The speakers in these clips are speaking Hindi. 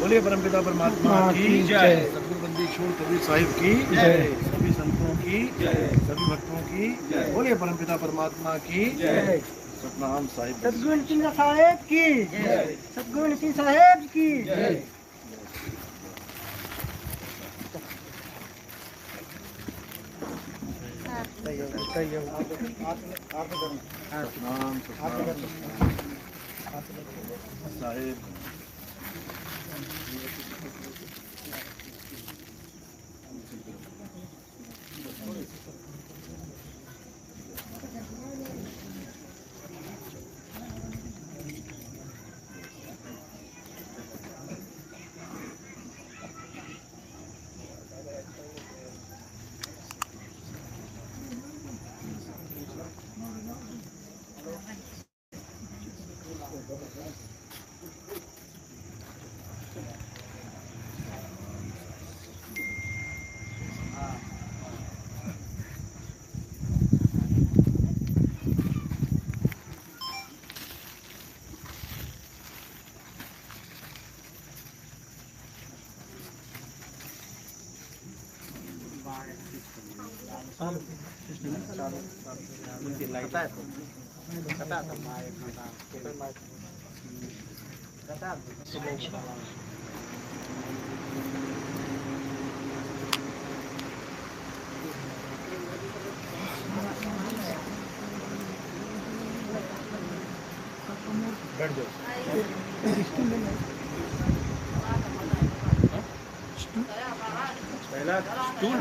बोलिए परमपिता परमात्मा की जय। सतगुरु बंदी छोड़ कबीर साहिब की जय। सभी संतों की जय, सभी भक्तों की जय। बोलिए परमपिता परमात्मा की जय। सतनाम साहिब। सतगुरु सिंह साहेब की जय। सतगुरु सिंह साहेब की जय। साहिब बैठ जाओ। पहला stool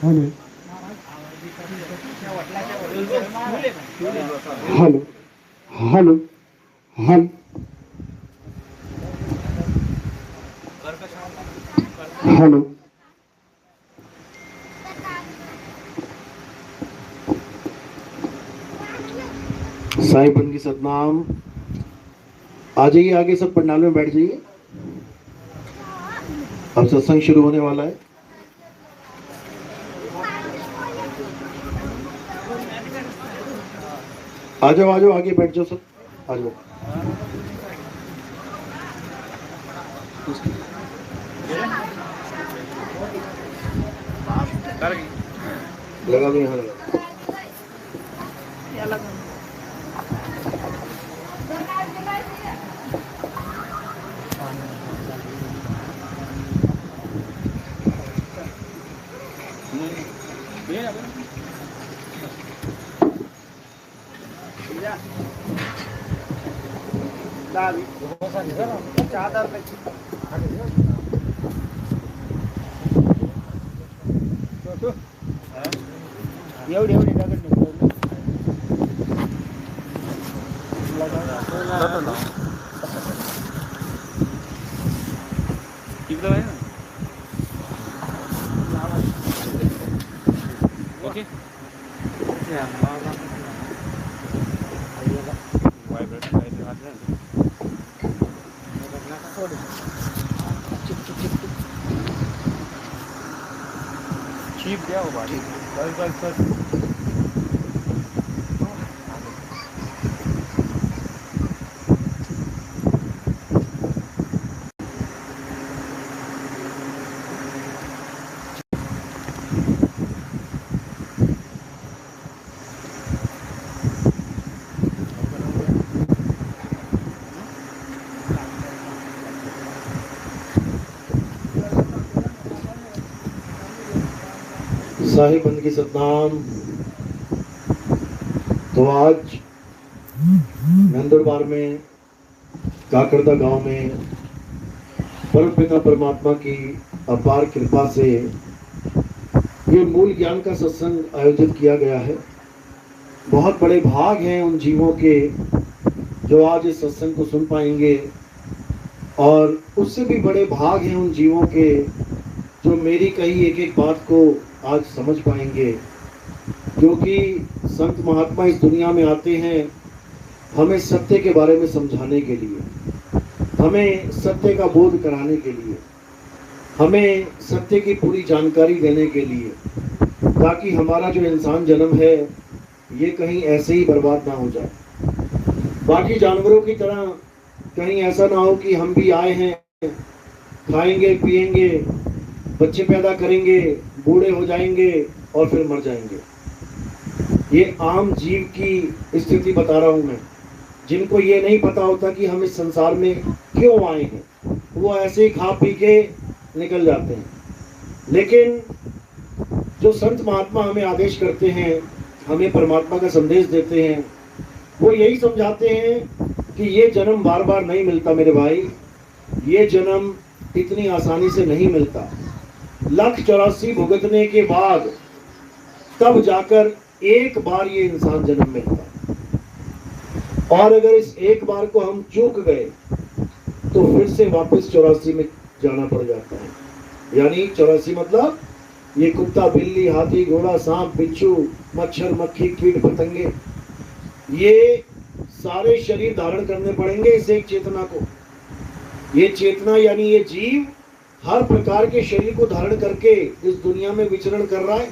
hello hello hello hello hello साईं बंदी सतनाम। आ जाइए आगे, सब पंडाल में बैठ जाइए। अब सत्संग शुरू होने वाला है। आ जाओ आगे बैठ जाओ सब। आ जाओ। लगा दो यहाँ लगा। चादर एवढी दगड तिकडं आहे ना. ओके वायब्रेट काहीतरी वाजलं ना. चीप द्या हो भारी. चल साहिब बंद की सतनाम। तो आज नंदुरबार में काकरदा गांव में परमपिता परमात्मा की अपार कृपा से ये मूल ज्ञान का सत्संग आयोजित किया गया है। बहुत बड़े भाग हैं उन जीवों के जो आज इस सत्संग को सुन पाएंगे, और उससे भी बड़े भाग हैं उन जीवों के जो मेरी कही एक एक बात को आज समझ पाएंगे। क्योंकि संत महात्मा इस दुनिया में आते हैं हमें सत्य के बारे में समझाने के लिए, हमें सत्य का बोध कराने के लिए। हमें सत्य की पूरी जानकारी देने के लिए, ताकि हमारा जो इंसान जन्म है ये कहीं ऐसे ही बर्बाद ना हो जाए। बाकी जानवरों की तरह कहीं ऐसा ना हो कि हम भी आए हैं, खाएंगे पिएंगे, बच्चे पैदा करेंगे, बूढ़े हो जाएंगे और फिर मर जाएंगे। ये आम जीव की स्थिति बता रहा हूं मैं। जिनको ये नहीं पता होता कि हम इस संसार में क्यों आए हैं, वो ऐसे ही खा पी के निकल जाते हैं। लेकिन जो संत महात्मा हमें आदेश करते हैं, हमें परमात्मा का संदेश देते हैं, वो यही समझाते हैं कि ये जन्म बार बार नहीं मिलता मेरे भाई। ये जन्म इतनी आसानी से नहीं मिलता। 1,84 भुगतने के बाद तब जाकर एक बार ये इंसान जन्म मिलता। और अगर इस एक बार को हम चूक गए तो फिर से वापस 84 में जाना पड़ जाता है। यानी 84 मतलब ये कुत्ता, बिल्ली, हाथी, घोड़ा, सांप, बिच्छू, मच्छर, मक्खी, कीट, पतंगे, ये सारे शरीर धारण करने पड़ेंगे इस एक चेतना को। ये चेतना यानी ये जीव हर प्रकार के शरीर को धारण करके इस दुनिया में विचरण कर रहा है।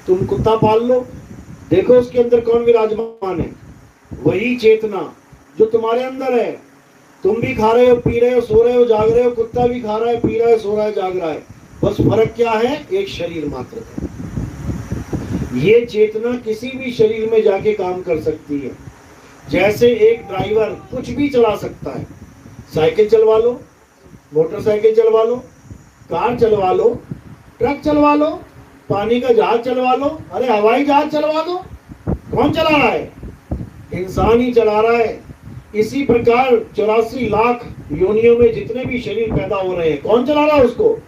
तुम कुत्ता पाल लो, देखो उसके अंदर कौन विराजमान है। वही चेतना जो तुम्हारे अंदर है। तुम भी खा रहे हो, पी रहे हो, सो रहे हो, जाग रहे हो, कुत्ता भी खा रहा है, पी रहा है, सो रहा है, जाग रहा है। बस फर्क क्या है? एक शरीर मात्र का। ये चेतना किसी भी शरीर में जाके काम कर सकती है। जैसे एक ड्राइवर कुछ भी चला सकता है, साइकिल चलवा लो, मोटरसाइकिल चलवा लो, कार चलवा लो, ट्रक चलवा लो, पानी का जहाज चलवा लो, अरे हवाई जहाज चलवा दो। कौन चला रहा है? इंसान ही चला रहा है। इसी प्रकार 84 लाख योनियों में जितने भी शरीर पैदा हो रहे हैं, कौन चला रहा है उसको?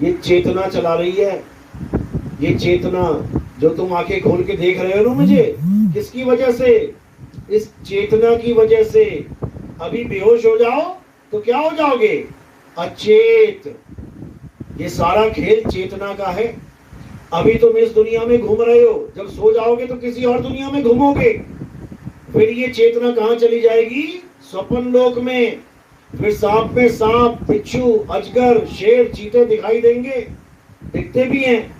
ये चेतना चला रही है। ये चेतना जो तुम आंखें खोल के देख रहे हो ना मुझे, किसकी वजह से? इस चेतना की वजह से। अभी बेहोश हो जाओ तो क्या हो जाओगे? अचेत। ये सारा खेल चेतना का है। अभी तुम इस दुनिया में घूम रहे हो, जब सो जाओगे तो किसी और दुनिया में घूमोगे। फिर ये चेतना कहाँ चली जाएगी? स्वप्न लोक में। फिर सांप में सांप, बिच्छू, अजगर, शेर, चीते दिखाई देंगे, दिखते भी हैं।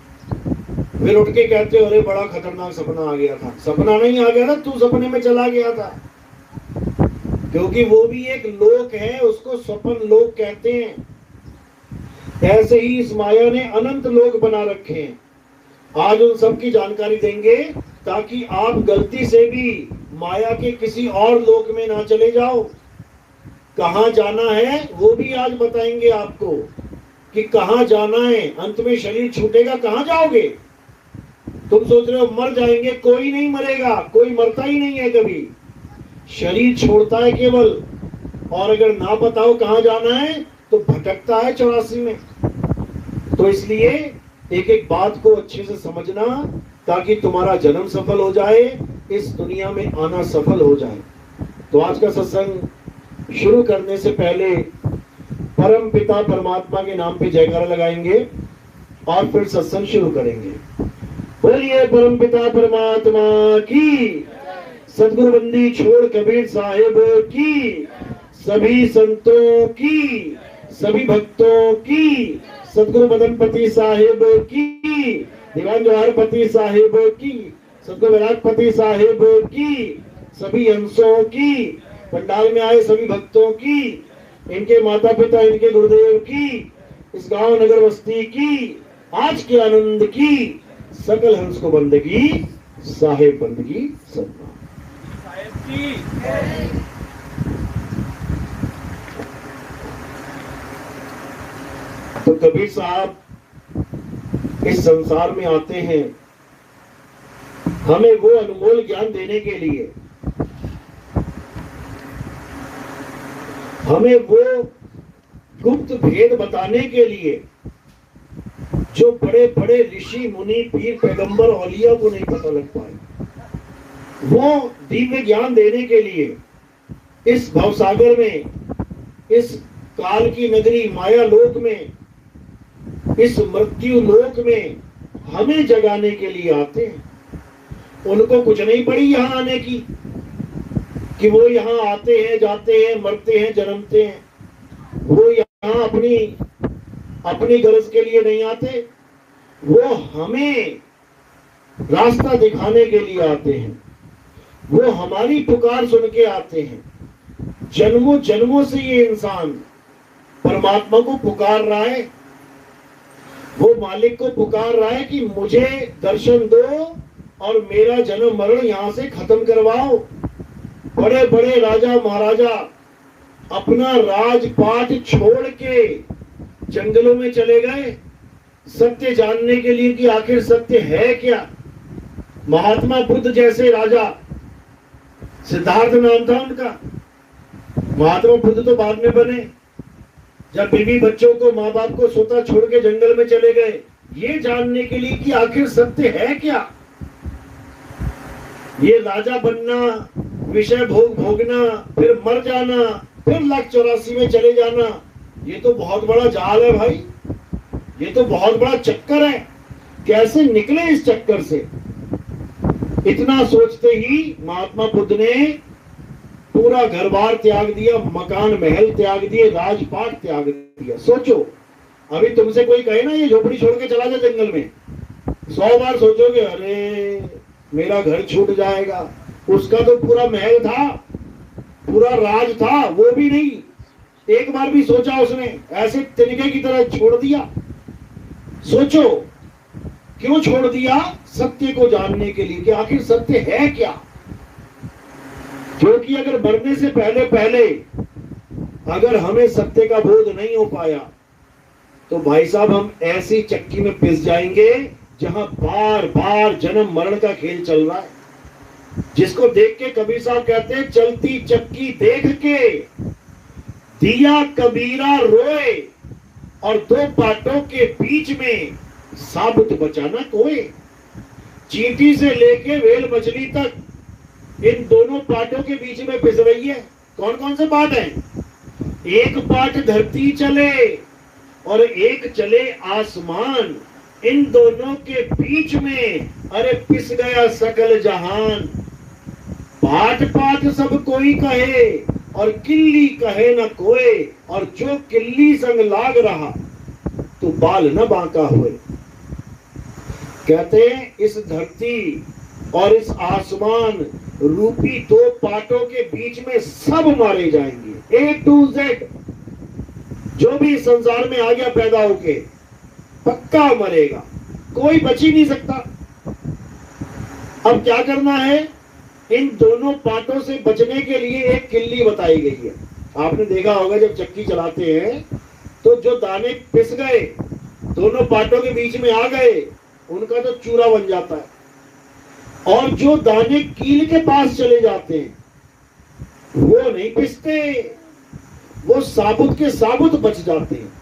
फिर उठ के कहते हो अरे बड़ा खतरनाक सपना आ गया था। सपना नहीं आ गया था, तू सपने में चला गया था। क्योंकि वो भी एक लोक है, उसको स्वप्न लोक कहते हैं। ऐसे ही इस माया ने अनंत लोक बना रखे हैं। आज उन सब की जानकारी देंगे ताकि आप गलती से भी माया के किसी और लोक में ना चले जाओ। कहां जाना है वो भी आज बताएंगे आपको कि कहां जाना है। अंत में शरीर छूटेगा, कहां जाओगे? तुम सोच रहे हो मर जाएंगे, कोई नहीं मरेगा, कोई मरता ही नहीं है कभी। शरीर छोड़ता है केवल। और अगर ना बताओ कहां जाना है तो भटकता है 84 में। तो इसलिए एक एक बात को अच्छे से समझना, ताकि तुम्हारा जन्म सफल हो जाए, इस दुनिया में आना सफल हो जाए। तो आज का सत्संग शुरू करने से पहले परम पिता परमात्मा के नाम पे जयकारा लगाएंगे और फिर सत्संग शुरू करेंगे। बोलिए परम पिता परमात्मा की, सदगुरु बंदी छोड़ कबीर साहिब की, सभी संतों की, सभी भक्तों की, सदगुरु मदनपति साहिब की, दीवान जवाहरपति साहिब की, सदगुरु विराटपति साहिब की, सभी अंशों की, पंडाल में आए सभी भक्तों की, इनके माता पिता, इनके गुरुदेव की, इस गांव नगर बस्ती की, आज के आनंद की, सकल हंस को बंदगी, साहिब बंदगी सदमा। तो कबीर साहब इस संसार में आते हैं हमें वो अनमोल ज्ञान देने के लिए, हमें वो गुप्त भेद बताने के लिए जो बड़े बड़े ऋषि मुनि पीर पैगंबर औलिया को नहीं पता लग पाए। वो दिव्य ज्ञान देने के लिए इस भवसागर में, इस काल की नगरी माया लोक में, इस मृत्यु लोक में हमें जगाने के लिए आते हैं। उनको कुछ नहीं पड़ी यहाँ आने की, कि वो यहाँ आते हैं, जाते हैं, मरते हैं, जन्मते हैं। वो यहाँ अपनी अपनी गरज के लिए नहीं आते, वो हमें रास्ता दिखाने के लिए आते हैं। वो हमारी पुकार सुन के आते हैं। जन्मों जन्मों से ये इंसान परमात्मा को पुकार रहा है, वो मालिक को पुकार रहा है कि मुझे दर्शन दो और मेरा जन्म मरण यहां से खत्म करवाओ। बड़े बड़े राजा महाराजा अपना राजपाट छोड़ के जंगलों में चले गए सत्य जानने के लिए कि आखिर सत्य है क्या। महात्मा बुद्ध जैसे राजा, सिद्धार्थ नाम था उनका, महात्मा बुद्ध तो बाद में बने, जब बीवी बच्चों को माँ बाप को सोता छोड़ के जंगल में चले गए ये जानने के लिए कि आखिर सत्य है क्या। ये राजा बनना, विषय भोग भोगना, फिर मर जाना, फिर 184 में चले जाना, ये तो बहुत बड़ा जाल है भाई, ये तो बहुत बड़ा चक्कर है। कैसे निकले इस चक्कर से। इतना सोचते ही महात्मा बुद्ध ने पूरा घर बार त्याग दिया, मकान महल त्याग दिए, राजपाट त्याग दिया। सोचो अभी तुमसे कोई कहे ना ये झोपड़ी छोड़ के चला जा जंगल में, 100 बार सोचोगे अरे मेरा घर छूट जाएगा। उसका तो पूरा महल था, पूरा राज था, वो भी नहीं, एक बार भी सोचा उसने, ऐसे तिनके की तरह छोड़ दिया। सोचो क्यों छोड़ दिया? सत्य को जानने के लिए कि आखिर सत्य है क्या। क्योंकि अगर मरने से पहले पहले अगर हमें सत्य का बोध नहीं हो पाया तो भाई साहब हम ऐसी चक्की में पिस जाएंगे जहां बार बार जन्म मरण का खेल चल रहा है, जिसको देख के कबीर साहब कहते हैं चलती चक्की देख के दिया कबीरा रोए और 2 पाटों के बीच में साबुत बचाना कोई। चींटी से लेके वेल मछली तक इन दोनों पाटों के बीच में पिस रही है। कौन कौन से पाट हैं? एक पाट धरती चले और एक चले आसमान, इन दोनों के बीच में अरे पिस गया सकल जहान। पाट पाट सब कोई कहे और किल्ली कहे न कोई, और जो किल्ली संग लाग रहा तो बाल न बांका हुए। कहते हैं इस धरती और इस आसमान रूपी 2 पाटों के बीच में सब मारे जाएंगे, A to Z। जो भी इस संसार में आ गया पैदा होके पक्का मरेगा, कोई बच ही नहीं सकता। अब क्या करना है? इन दोनों पाटों से बचने के लिए एक किल्ली बताई गई है। आपने देखा होगा जब चक्की चलाते हैं तो जो दाने पिस गए दोनों पाटों के बीच में आ गए उनका तो चूरा बन जाता है, और जो दाने कील के पास चले जाते हैं वो नहीं पिसते, वो साबुत के साबुत बच जाते हैं।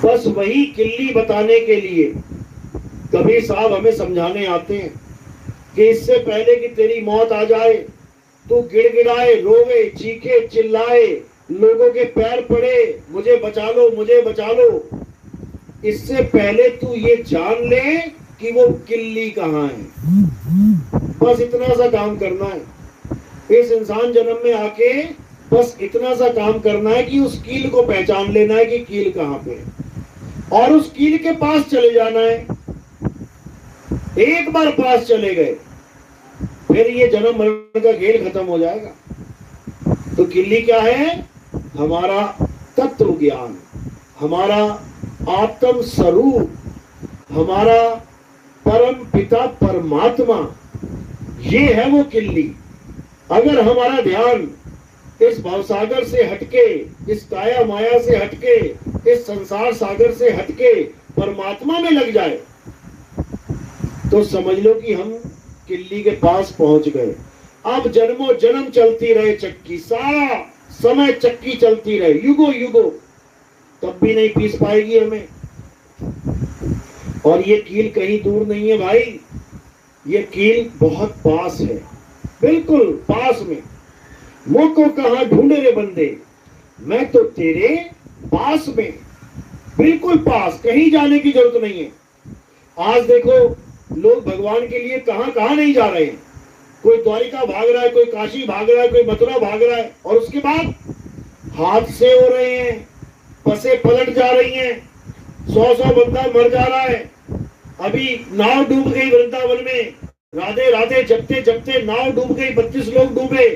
बस वही किल्ली बताने के लिए कबीर साहब हमें समझाने आते हैं कि इससे पहले कि तेरी मौत आ जाए तू गिड़गिड़ाए, रोवे, चीखे, चिल्लाए, लोगों के पैर पड़े, मुझे बचा लो, मुझे बचा लो। इससे पहले तू ये जान ले कि वो किल्ली कहाँ है। बस इतना सा काम करना है इस इंसान जन्म में आके, बस इतना सा काम करना है कि उस कील को पहचान लेना है कि कील कहाँ पे है और उस कील के पास चले जाना है। एक बार पास चले गए फिर ये जन्म मरण का खेल खत्म हो जाएगा। तो किल्ली क्या है? हमारा तत्व ज्ञान, हमारा आत्म स्वरूप, हमारा परम पिता परमात्मा, ये है वो किल्ली। अगर हमारा ध्यान इस भवसागर से हटके, इस काया माया से हटके, इस संसार सागर से हटके परमात्मा में लग जाए तो समझ लो कि हम किल्ली के पास पहुंच गए। अब जन्मों जन्म चलती रहे चक्की, सारा समय चक्की चलती रहे, युगो युगो, तब भी नहीं पीस पाएगी हमें। और ये कील कहीं दूर नहीं है भाई, ये कील बहुत पास है, बिल्कुल पास में। मुझ को कहां ढूंढे रे बंदे, मैं तो तेरे पास में, बिल्कुल पास, कहीं जाने की जरूरत नहीं है। आज देखो लोग भगवान के लिए कहां कहां नहीं जा रहे हैं। कोई द्वारिका भाग रहा है, कोई काशी भाग रहा है, कोई मथुरा भाग रहा है, और उसके बाद हादसे हो रहे हैं, बसें पलट जा रही हैं, 100-100 बंदा मर जा रहा है। अभी नाव डूब गई वृंदावन में, राधे राधे जपते जपते नाव डूब गई, 32 लोग डूबे,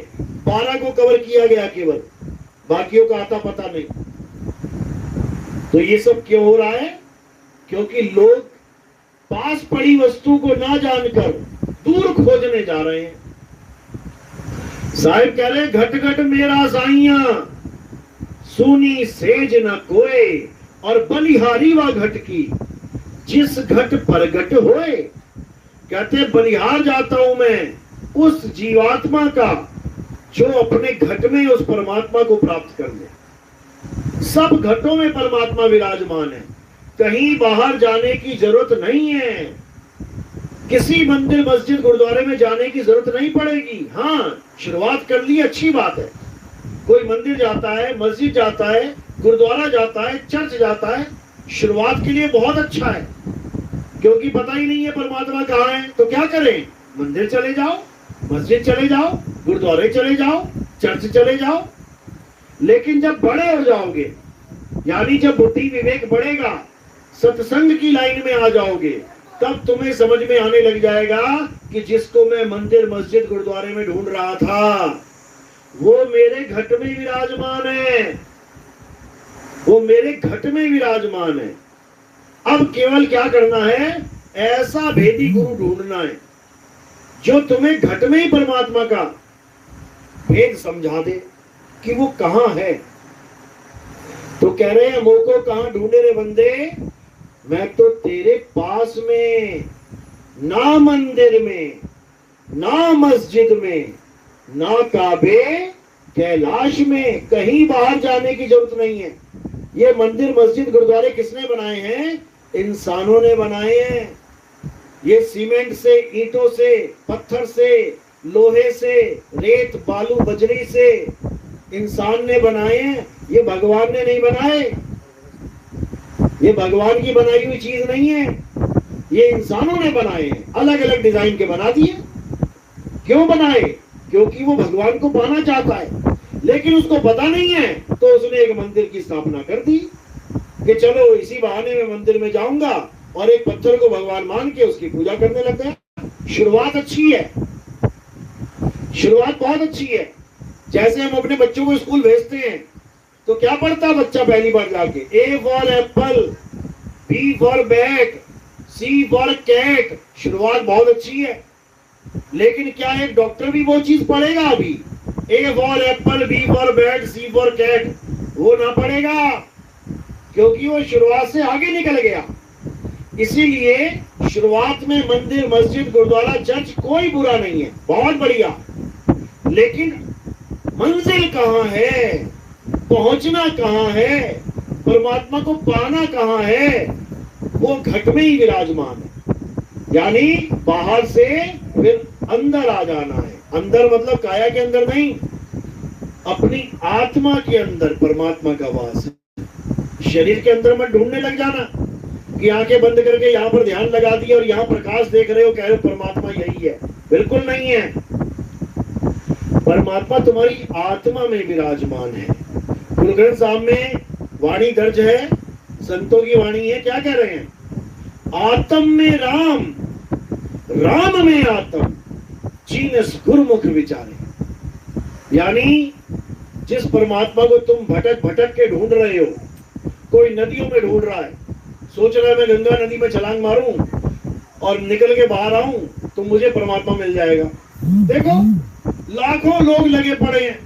12 को कवर किया गया केवल, बाकियों का आता पता नहीं। तो ये सब क्यों हो रहा है? क्योंकि लोग पास पड़ी वस्तु को ना जानकर दूर खोजने जा रहे हैं। साहिब कह रहे घट घट मेरा साइया, सुनी सेज न कोए, और बलिहारी व घट की, जिस घट प्रगट होए। कहते बलिहार जाता हूं मैं उस जीवात्मा का जो अपने घट में उस परमात्मा को प्राप्त कर ले। सब घटों में परमात्मा विराजमान है, कहीं बाहर जाने की जरूरत नहीं है, किसी मंदिर मस्जिद गुरुद्वारे में जाने की जरूरत नहीं पड़ेगी। हाँ, शुरुआत कर ली, अच्छी बात है। कोई मंदिर जाता है, मस्जिद जाता है, गुरुद्वारा जाता है, चर्च जाता है, शुरुआत के लिए बहुत अच्छा है, क्योंकि पता ही नहीं है परमात्मा कहाँ है। तो क्या करें? मंदिर चले जाओ, मस्जिद चले जाओ, गुरुद्वारे चले जाओ, चर्च चले जाओ। लेकिन जब बड़े हो जाओगे, यानी जब बुद्धि विवेक बढ़ेगा, सत्संग की लाइन में आ जाओगे, तब तुम्हें समझ में आने लग जाएगा कि जिसको मैं मंदिर मस्जिद गुरुद्वारे में ढूंढ रहा था, वो मेरे घट में विराजमान है, वो मेरे घट में विराजमान है। अब केवल क्या करना है? ऐसा भेदी गुरु ढूंढना है जो तुम्हें घट में ही परमात्मा का भेद समझा दे कि वो कहां है। तो कह रहे हैं मोको कहां ढूंढे रे बंदे, मैं तो तेरे पास में, ना मंदिर में, ना मस्जिद में, ना काबे कैलाश में, कहीं बाहर जाने की जरूरत नहीं है। ये मंदिर मस्जिद गुरुद्वारे किसने बनाए हैं? इंसानों ने बनाए हैं। ये सीमेंट से, ईंटों से, पत्थर से, लोहे से, रेत बालू बजरी से इंसान ने बनाए हैं। ये भगवान ने नहीं बनाए, ये भगवान की बनाई हुई चीज नहीं है, ये इंसानों ने बनाए हैं, अलग अलग डिजाइन के बना दिए। क्यों बनाए? क्योंकि वो भगवान को पाना चाहता है, लेकिन उसको पता नहीं है, तो उसने एक मंदिर की स्थापना कर दी कि चलो इसी बहाने में मंदिर में जाऊंगा, और एक पत्थर को भगवान मान के उसकी पूजा करने लग गया। शुरुआत अच्छी है, शुरुआत बहुत अच्छी है। जैसे हम अपने बच्चों को स्कूल भेजते हैं तो क्या पढ़ता है बच्चा पहली बार जाके? A for apple, B for bat, C for cat. शुरुआत बहुत अच्छी है, लेकिन क्या एक डॉक्टर भी वो चीज पढ़ेगा? अभी A for apple, B for bat, C for cat वो ना पढ़ेगा, क्योंकि वो शुरुआत से आगे निकल गया। इसीलिए शुरुआत में मंदिर मस्जिद गुरुद्वारा चर्च कोई बुरा नहीं है, बहुत बढ़िया, लेकिन मंजिल कहाँ है, पहुंचना कहाँ है, परमात्मा को पाना कहाँ है? वो घट में ही विराजमान है। यानी बाहर से फिर अंदर आ जाना है। अंदर मतलब काया के अंदर नहीं, अपनी आत्मा के अंदर परमात्मा का वास है। शरीर के अंदर मत ढूंढने लग जाना कि आंखें बंद करके यहाँ पर ध्यान लगा दिया और यहाँ प्रकाश देख रहे हो, कह रहे हो परमात्मा यही है। बिल्कुल नहीं है, परमात्मा तुम्हारी आत्मा में विराजमान है। गुरु ग्रंथ साहब में वाणी दर्ज है, संतों की वाणी है। क्या कह रहे हैं? आत्म में राम, राम में आत्म, चीनस गुरुमुख विचारे। यानी जिस परमात्मा को तुम भटक भटक के ढूंढ रहे हो, कोई नदियों में ढूंढ रहा है, सोच रहा है मैं गंगा नदी में छलांग मारूं और निकल के बाहर आऊं तो मुझे परमात्मा मिल जाएगा। देखो लाखों लोग लगे पड़े हैं,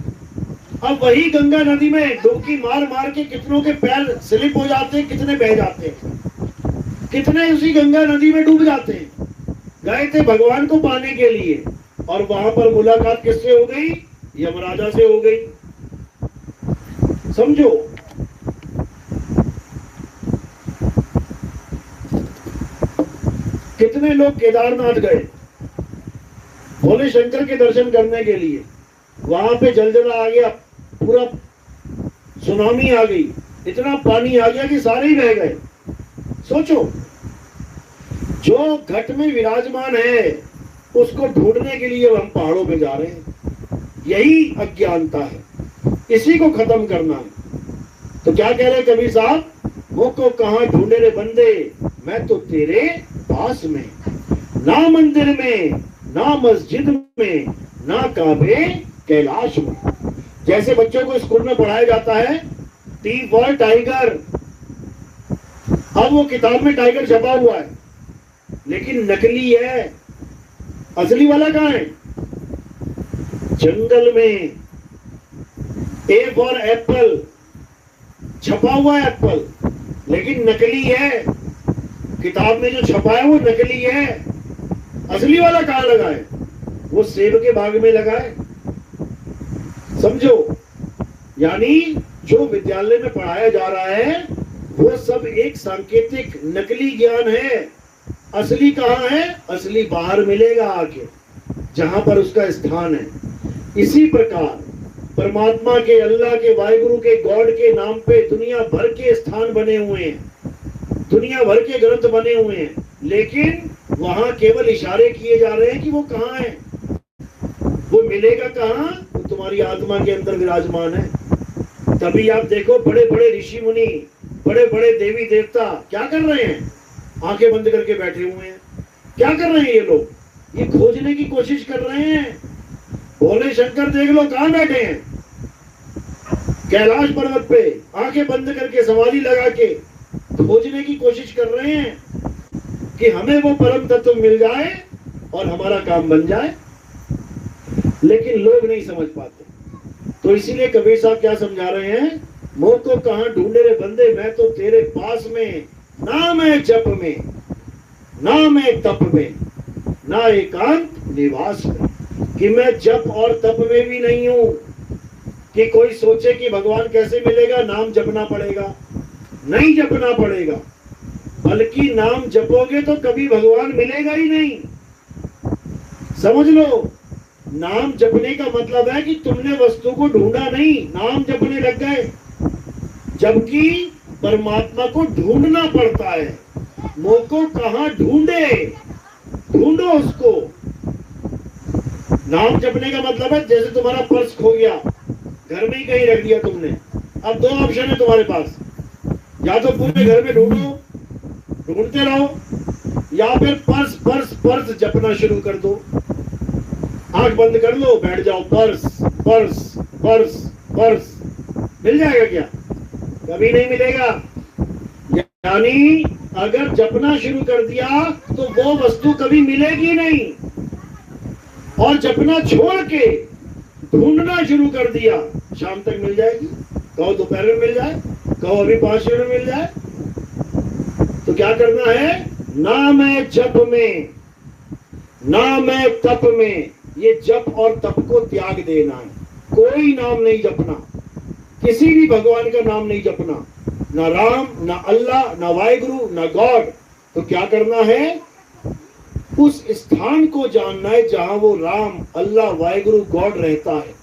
अब वही गंगा नदी में डुबकी मार मार के कितनों के पैर स्लिप हो जाते हैं, कितने बह जाते हैं, कितने उसी गंगा नदी में डूब जाते हैं। गए थे भगवान को पाने के लिए और वहां पर मुलाकात किससे हो गई? यमराजा से हो गई। समझो, कितने लोग केदारनाथ गए भोले शंकर के दर्शन करने के लिए, वहां पे जलजला आ गया, पूरा सुनामी आ गई, इतना पानी आ गया कि सारे ही बह गए। सोचो, जो घट में विराजमान है उसको ढूंढने के लिए हम पहाड़ों पे जा रहे हैं। यही अज्ञानता है, इसी को खत्म करना है। तो क्या कह रहे कबीर साहब, मुझको कहाँ ढूंढे रे बंदे, मैं तो तेरे पास में, ना मंदिर में, ना मस्जिद में, ना काबे कैलाश में। जैसे बच्चों को स्कूल में पढ़ाया जाता है टी फॉर टाइगर, अब वो किताब में टाइगर छपा हुआ है लेकिन नकली है, असली वाला कहाँ है? जंगल में। ए फॉर एप्पल छपा हुआ है एप्पल, लेकिन नकली है, किताब में जो छपा है वो नकली है, असली वाला कहाँ लगा है? वो सेब के बाग में लगा है। समझो, यानी जो विद्यालय में पढ़ाया जा रहा है वो सब एक सांकेतिक नकली ज्ञान है। असली कहाँ है? असली बाहर मिलेगा आके, जहां पर उसका स्थान है। इसी प्रकार परमात्मा के, अल्लाह के, वाहिगुरु के, गॉड के नाम पे दुनिया भर के स्थान बने हुए हैं, दुनिया भर के ग्रंथ बने हुए हैं, लेकिन वहां केवल इशारे किए जा रहे हैं कि वो कहाँ है। वो मिलेगा कहाँ? वो तुम्हारी आत्मा के अंदर विराजमान है। तभी आप देखो बड़े बड़े ऋषि मुनि, बड़े बड़े देवी देवता क्या कर रहे हैं? आंखें बंद करके बैठे हुए हैं। क्या कर रहे हैं ये लोग? ये खोजने की कोशिश कर रहे हैं। भोले शंकर देख लो कहाँ बैठे हैं, कैलाश पर्वत पे आंखें बंद करके समाधि लगा के खोजने की कोशिश कर रहे हैं कि हमें वो परम तत्व मिल जाए और हमारा काम बन जाए, लेकिन लोग नहीं समझ पाते। तो इसीलिए कबीर साहब क्या समझा रहे हैं, मोह को कहाँ ढूंढे रे बंदे, मैं तो तेरे पास में, ना मैं जप में, ना मैं तप में, ना एकांत निवास में। कि मैं जप और तप में भी नहीं हूं कि कोई सोचे कि भगवान कैसे मिलेगा, नाम जपना पड़ेगा। नहीं जपना पड़ेगा, बल्कि नाम जपोगे तो कभी भगवान मिलेगा ही नहीं। समझ लो, नाम जपने का मतलब है कि तुमने वस्तु को ढूंढा नहीं, नाम जपने लग गए, जबकि परमात्मा को ढूंढना पड़ता है। मोह को कहाँ ढूंढे, ढूंढो उसको। नाम जपने का मतलब है जैसे तुम्हारा पर्स खो गया, घर में ही कहीं रख दिया तुमने, अब दो ऑप्शन है तुम्हारे पास, या तो पूरे घर में ढूंढो, ढूंढते रहो, या फिर पर्स पर्स पर्स जपना शुरू कर दो। आंख बंद कर लो, बैठ जाओ, पर्स पर्स पर्स पर्स। मिल जाएगा क्या? कभी नहीं मिलेगा। यानी अगर जपना शुरू कर दिया तो वो वस्तु कभी मिलेगी नहीं, और जपना छोड़ के ढूंढना शुरू कर दिया, शाम तक मिल जाएगी। कहो दोपहर में मिल जाए, कहो अभी 5 मिनट में मिल जाए। तो क्या करना है? ना मैं जप में, ना मैं तप में, ये जप और तप को त्याग देना है। कोई नाम नहीं जपना, किसी भी भगवान का नाम नहीं जपना, ना राम, ना अल्लाह, ना वाहिगुरु, ना गॉड। तो क्या करना है? उस स्थान को जानना है जहां वो राम, अल्लाह, वाहिगुरु, गॉड रहता है।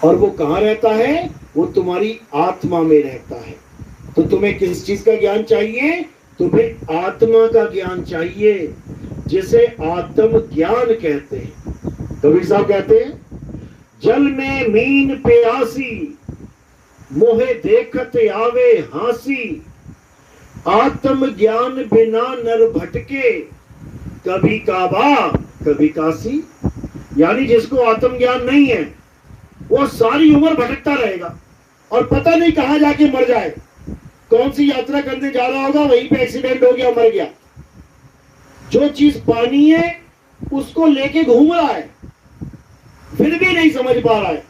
और वो कहां रहता है? वो तुम्हारी आत्मा में रहता है। तो तुम्हें किस चीज का ज्ञान चाहिए? तुम्हें आत्मा का ज्ञान चाहिए, जिसे आत्म ज्ञान कहते हैं। कबीर साहब कहते हैं, जल में मीन प्यासी, मोहे देखत आवे हासी, आत्म ज्ञान बिना नर भटके, कभी काबा कभी काशी। यानी जिसको आत्म ज्ञान नहीं है वो सारी उम्र भटकता रहेगा और पता नहीं कहां जाके मर जाए। कौन सी यात्रा करने जा रहा होगा, वहीं पे एक्सीडेंट हो गया, मर गया। जो चीज पानी है उसको लेके घूम रहा है, फिर भी नहीं समझ पा रहा है।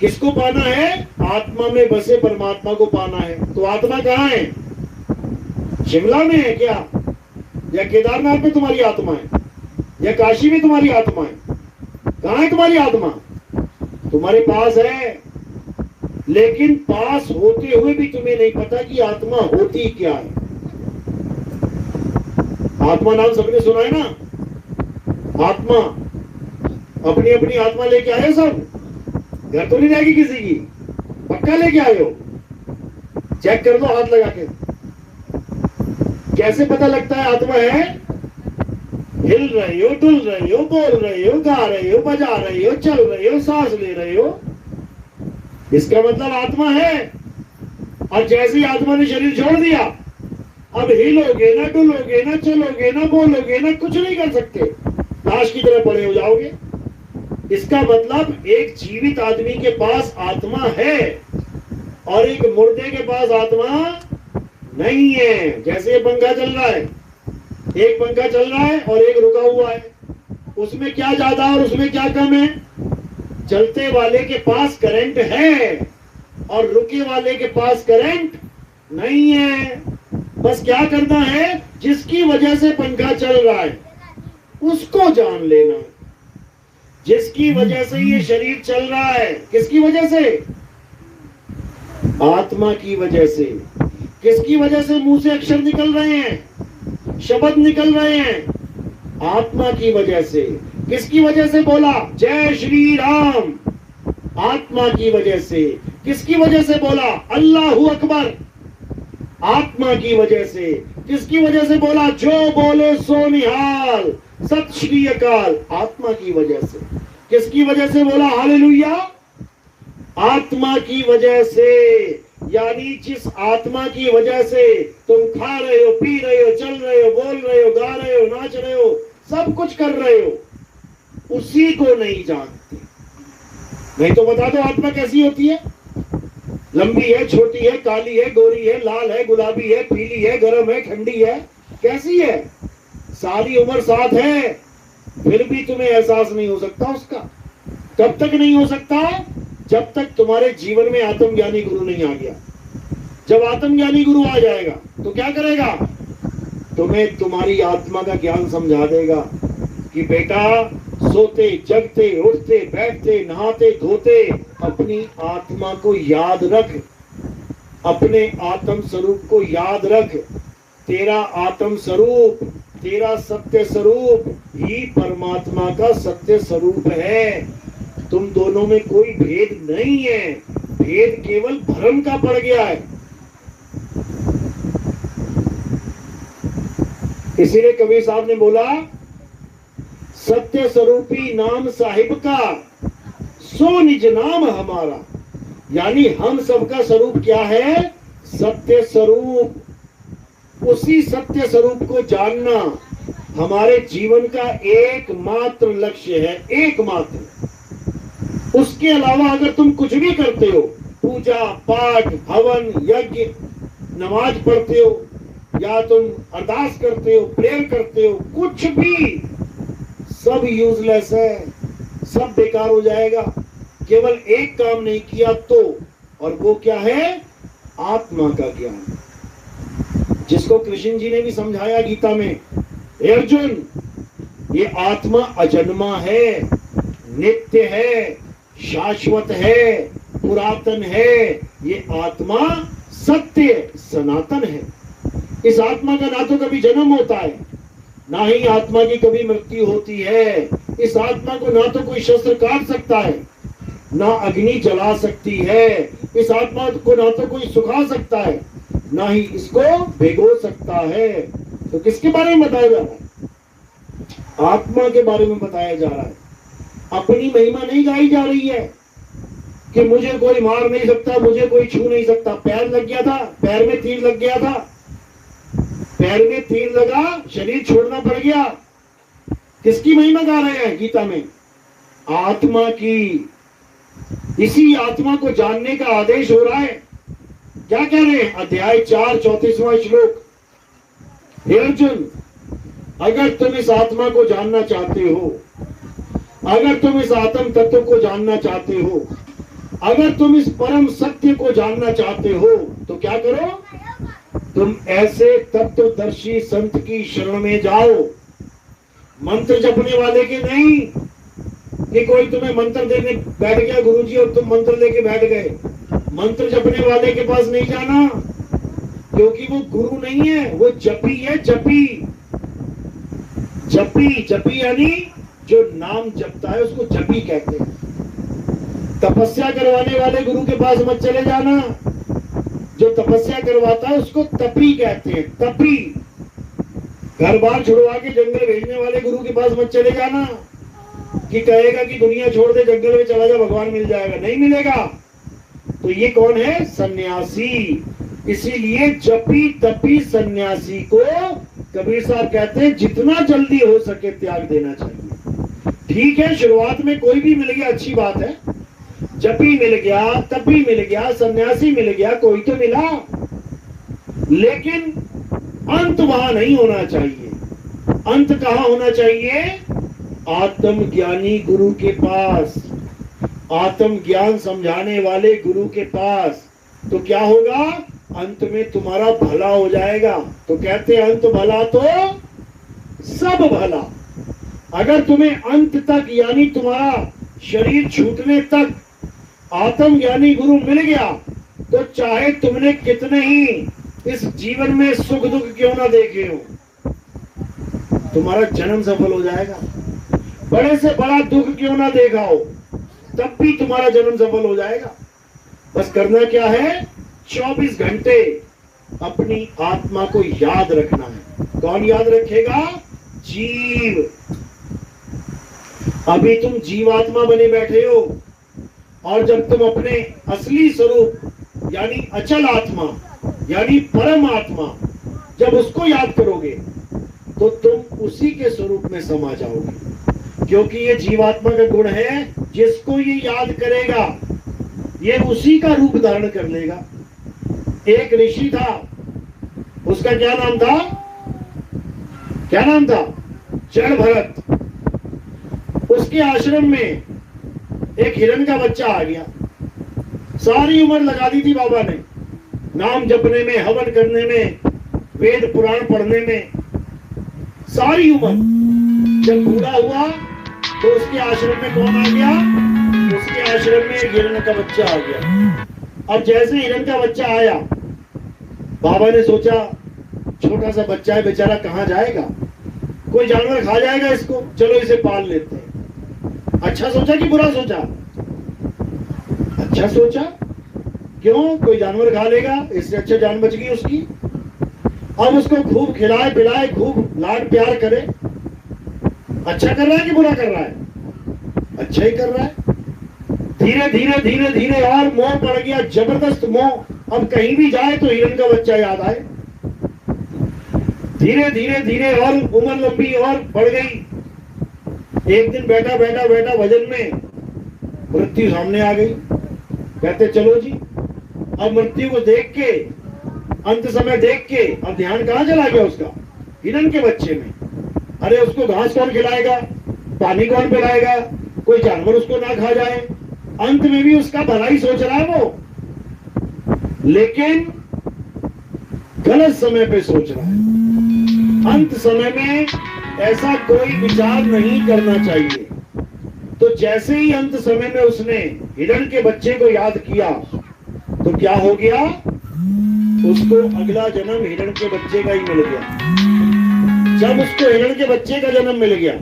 किसको पाना है? आत्मा में बसे परमात्मा को पाना है। तो आत्मा कहाँ है? शिमला में है क्या? या केदारनाथ में तुम्हारी आत्मा है? या काशी में तुम्हारी आत्मा है? कहाँ है तुम्हारी आत्मा? तुम्हारे पास है, लेकिन पास होते हुए भी तुम्हें नहीं पता कि आत्मा होती क्या है। आत्मा नाम सबने सुना है ना? आत्मा, अपनी अपनी आत्मा लेके आए सब। घर तो नहीं जाएगी किसी की, पक्का लेके आए हो? चेक कर दो हाथ लगा के। कैसे पता लगता है आत्मा है? हिल रही हो, डुल रही हो, बोल रही हो, गा रही हो, बजा रही हो, चल रही हो, सांस ले रही हो, इसका मतलब आत्मा है। और जैसे ही आत्मा ने शरीर छोड़ दिया, अब हिलोगे ना, डुलोगे ना, चलोगे ना, बोलोगे ना, कुछ नहीं कर सकते, लाश की तरह पड़े हो जाओगे। इसका मतलब एक जीवित आदमी के पास आत्मा है और एक मुर्दे के पास आत्मा नहीं है। जैसे ये पंखा चल रहा है, एक पंखा चल रहा है और एक रुका हुआ है, उसमें क्या ज्यादा और उसमें क्या कम है? चलते वाले के पास करंट है और रुके वाले के पास करंट नहीं है। बस क्या करना है, जिसकी वजह से पंखा चल रहा है उसको जान लेना। जिसकी वजह से ये शरीर चल रहा है, किसकी वजह से? आत्मा की वजह से। किसकी वजह से मुंह से अक्षर निकल रहे हैं, शब्द निकल रहे हैं? आत्मा की वजह से। किसकी वजह से बोला जय श्री राम? आत्मा की वजह से। किसकी वजह से बोला अल्लाहू अकबर? आत्मा की वजह से। किसकी वजह से बोला जो बोले सो निहाल, सत श्री अकाल? आत्मा की वजह से। किसकी वजह से बोला हालेलुया? आत्मा की वजह से। यानी जिस आत्मा की वजह से तुम खा रहे हो, पी रहे हो, चल रहे हो, बोल रहे हो, गा रहे हो, नाच रहे हो, सब कुछ कर रहे हो, उसी को नहीं जानते। नहीं तो बता दो आत्मा कैसी होती है? लंबी है, छोटी है, काली है, गोरी है, लाल है, गुलाबी है, पीली है, गर्म है, ठंडी है, कैसी है? सारी उम्र साथ है, फिर भी तुम्हें एहसास नहीं हो सकता उसका। कब तक नहीं हो सकता? जब तक तुम्हारे जीवन में आत्मज्ञानी गुरु नहीं आ गया। जब आत्मज्ञानी गुरु आ जाएगा तो क्या करेगा? तुम्हें तुम्हारी आत्मा का ज्ञान समझा देगा कि बेटा सोते, जगते, उठते, बैठते, नहाते, धोते अपनी आत्मा को याद रख, अपने आत्म स्वरूप को याद रख। तेरा आत्म स्वरूप, तेरा सत्य स्वरूप ही परमात्मा का सत्य स्वरूप है। तुम दोनों में कोई भेद नहीं है, भेद केवल भ्रम का पड़ गया है। इसीलिए कबीर साहब ने बोला सत्य स्वरूपी नाम साहिब का, सो निज नाम हमारा। यानी हम सबका स्वरूप क्या है? सत्य स्वरूप। उसी सत्य स्वरूप को जानना हमारे जीवन का एकमात्र लक्ष्य है, एकमात्र। उसके अलावा अगर तुम कुछ भी करते हो, पूजा पाठ, हवन, यज्ञ, नमाज पढ़ते हो या तुम अरदास करते हो, प्रेयर करते हो, कुछ भी, सब यूजलेस है, सब बेकार हो जाएगा। केवल एक काम नहीं किया तो, और वो क्या है? आत्मा का ज्ञान, जिसको कृष्ण जी ने भी समझाया गीता में। हे अर्जुन, ये आत्मा अजन्मा है, नित्य है, शाश्वत है, पुरातन है। ये आत्मा सत्य, सनातन है। इस आत्मा का ना तो कभी जन्म होता है, ना ही आत्मा की कभी मृत्यु होती है। इस आत्मा को ना तो कोई शस्त्र काट सकता है, ना अग्नि जला सकती है। इस आत्मा को ना तो कोई सुखा सकता है, ना ही इसको भिगो सकता है। तो किसके बारे में बताया जा रहा है? आत्मा के बारे में बताया जा रहा है। अपनी महिमा नहीं गाई जा रही है कि मुझे कोई मार नहीं सकता, मुझे कोई छू नहीं सकता। पैर लग गया था, पैर में तीर लग गया था, पैर में तीर लगा, शरीर छोड़ना पड़ गया। किसकी महिमा गा रहे हैं गीता में? आत्मा की। इसी आत्मा को जानने का आदेश हो रहा है। क्या कह रहे हैं? अध्याय 4 34वां श्लोक। हे अर्जुन, अगर तुम इस आत्मा को जानना चाहते हो, अगर तुम इस आत्म तत्व को जानना चाहते हो, अगर तुम इस परम सत्य को जानना चाहते हो, तो क्या करो? तुम ऐसे तत्वदर्शी संत की शरण में जाओ। मंत्र जपने वाले के नहीं कि कोई तुम्हें मंत्र देने बैठ गया गुरुजी और तुम मंत्र लेके बैठ गए। मंत्र जपने वाले के पास नहीं जाना, क्योंकि वो गुरु नहीं है, वो जपी है। जपी, जपी, जपी यानी जो नाम जपता है उसको जपी कहते हैं। तपस्या करवाने वाले गुरु के पास मत चले जाना। जो तपस्या करवाता है उसको तपी कहते हैं। तपी। घर बार छुड़वा के जंगल भेजने वाले गुरु के पास मत चले जाना कि कहेगा कि दुनिया छोड़ दे, जंगल में चला जा, भगवान मिल जाएगा। नहीं मिलेगा। तो ये कौन है? सन्यासी। इसीलिए जपी तपी सन्यासी को कबीर साहब कहते हैं जितना जल्दी हो सके त्याग देना चाहिए। ठीक है, शुरुआत में कोई भी मिल गया अच्छी बात है, जपी मिल गया, तपी मिल गया, सन्यासी मिल गया, कोई तो मिला, लेकिन अंत वहां नहीं होना चाहिए। अंत कहां होना चाहिए? आत्मज्ञानी गुरु के पास, आत्म ज्ञान समझाने वाले गुरु के पास। तो क्या होगा? अंत में तुम्हारा भला हो जाएगा। तो कहते हैं अंत भला तो सब भला। अगर तुम्हें अंत तक यानी तुम्हारा शरीर छूटने तक आत्म ज्ञानी गुरु मिल गया तो चाहे तुमने कितने ही इस जीवन में सुख दुख क्यों ना देखे हो, तुम्हारा जन्म सफल हो जाएगा। बड़े से बड़ा दुख क्यों ना देखा हो, तब भी तुम्हारा जन्म सफल हो जाएगा। बस करना क्या है? 24 घंटे अपनी आत्मा को याद रखना है। कौन याद रखेगा? जीव। अभी तुम जीवात्मा बने बैठे हो, और जब तुम अपने असली स्वरूप यानी अचल आत्मा यानी परम आत्मा जब उसको याद करोगे तो तुम उसी के स्वरूप में समा जाओगे। क्योंकि ये जीवात्मा का गुण है, जिसको ये याद करेगा ये उसी का रूप धारण कर लेगा। एक ऋषि था, उसका क्या नाम था? क्या नाम था? जड़ भरत। उसके आश्रम में एक हिरण का बच्चा आ गया। सारी उम्र लगा दी थी बाबा ने नाम जपने में, हवन करने में, वेद पुराण पढ़ने में, सारी उम्र। जब बूढ़ा हुआ तो उसके आश्रम में कौन आ गया? उसके आश्रम में एक हिरण का बच्चा आ गया। अब जैसे हिरण का बच्चा आया, बाबा ने सोचा छोटा सा बच्चा है बेचारा, कहाँ जाएगा, कोई जानवर खा जाएगा इसको, चलो इसे पाल लेते हैं। अच्छा सोचा कि बुरा सोचा? अच्छा सोचा। क्यों? कोई जानवर खा लेगा, इससे अच्छा जान बच गई उसकी। अब उसको खूब खिलाए पिलाए, खूब लाड प्यार करे। अच्छा कर रहा है कि बुरा कर रहा है? अच्छा ही कर रहा है। धीरे धीरे धीरे धीरे और मोह पड़ गया, जबरदस्त मोह। अब कहीं भी जाए तो हिरण का बच्चा याद आए। धीरे धीरे धीरे और उम्र लंबी और बढ़ गई। एक दिन बैठा बैठा बैठा भजन में मृत्यु सामने आ गई। कहते चलो जी। अब मृत्यु को देख के, अंत समय देख के, अब ध्यान कहाँ चला गया उसका? हिरण के बच्चे में। अरे उसको घास कौन खिलाएगा, पानी कौन पिलाएगा, कोई जानवर उसको ना खा जाए। अंत में भी उसका भला ही सोच रहा है वो, लेकिन गलत समय पे सोच रहा है। अंत समय में ऐसा कोई विचार नहीं करना चाहिए। तो जैसे ही अंत समय में उसने हिरण के बच्चे को याद किया तो क्या हो गया? उसको अगला जन्म हिरण के बच्चे का ही मिल गया। जब उसको हिरण के बच्चे का जन्म मिल गया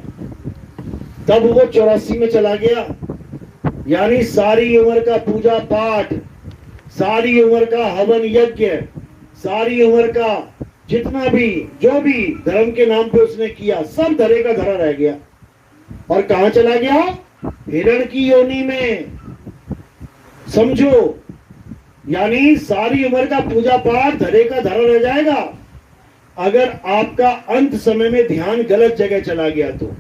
तब वो 84 में चला गया। यानी सारी उम्र का पूजा पाठ, सारी उम्र का हवन यज्ञ, सारी उम्र का जितना भी जो भी धर्म के नाम पे उसने किया, सब धरे का धरा रह गया। और कहां चला गया? हिरण की योनि में। समझो, यानी सारी उम्र का पूजा पाठ धरे का धरा रह जाएगा अगर आपका अंत समय में ध्यान गलत जगह चला गया तो।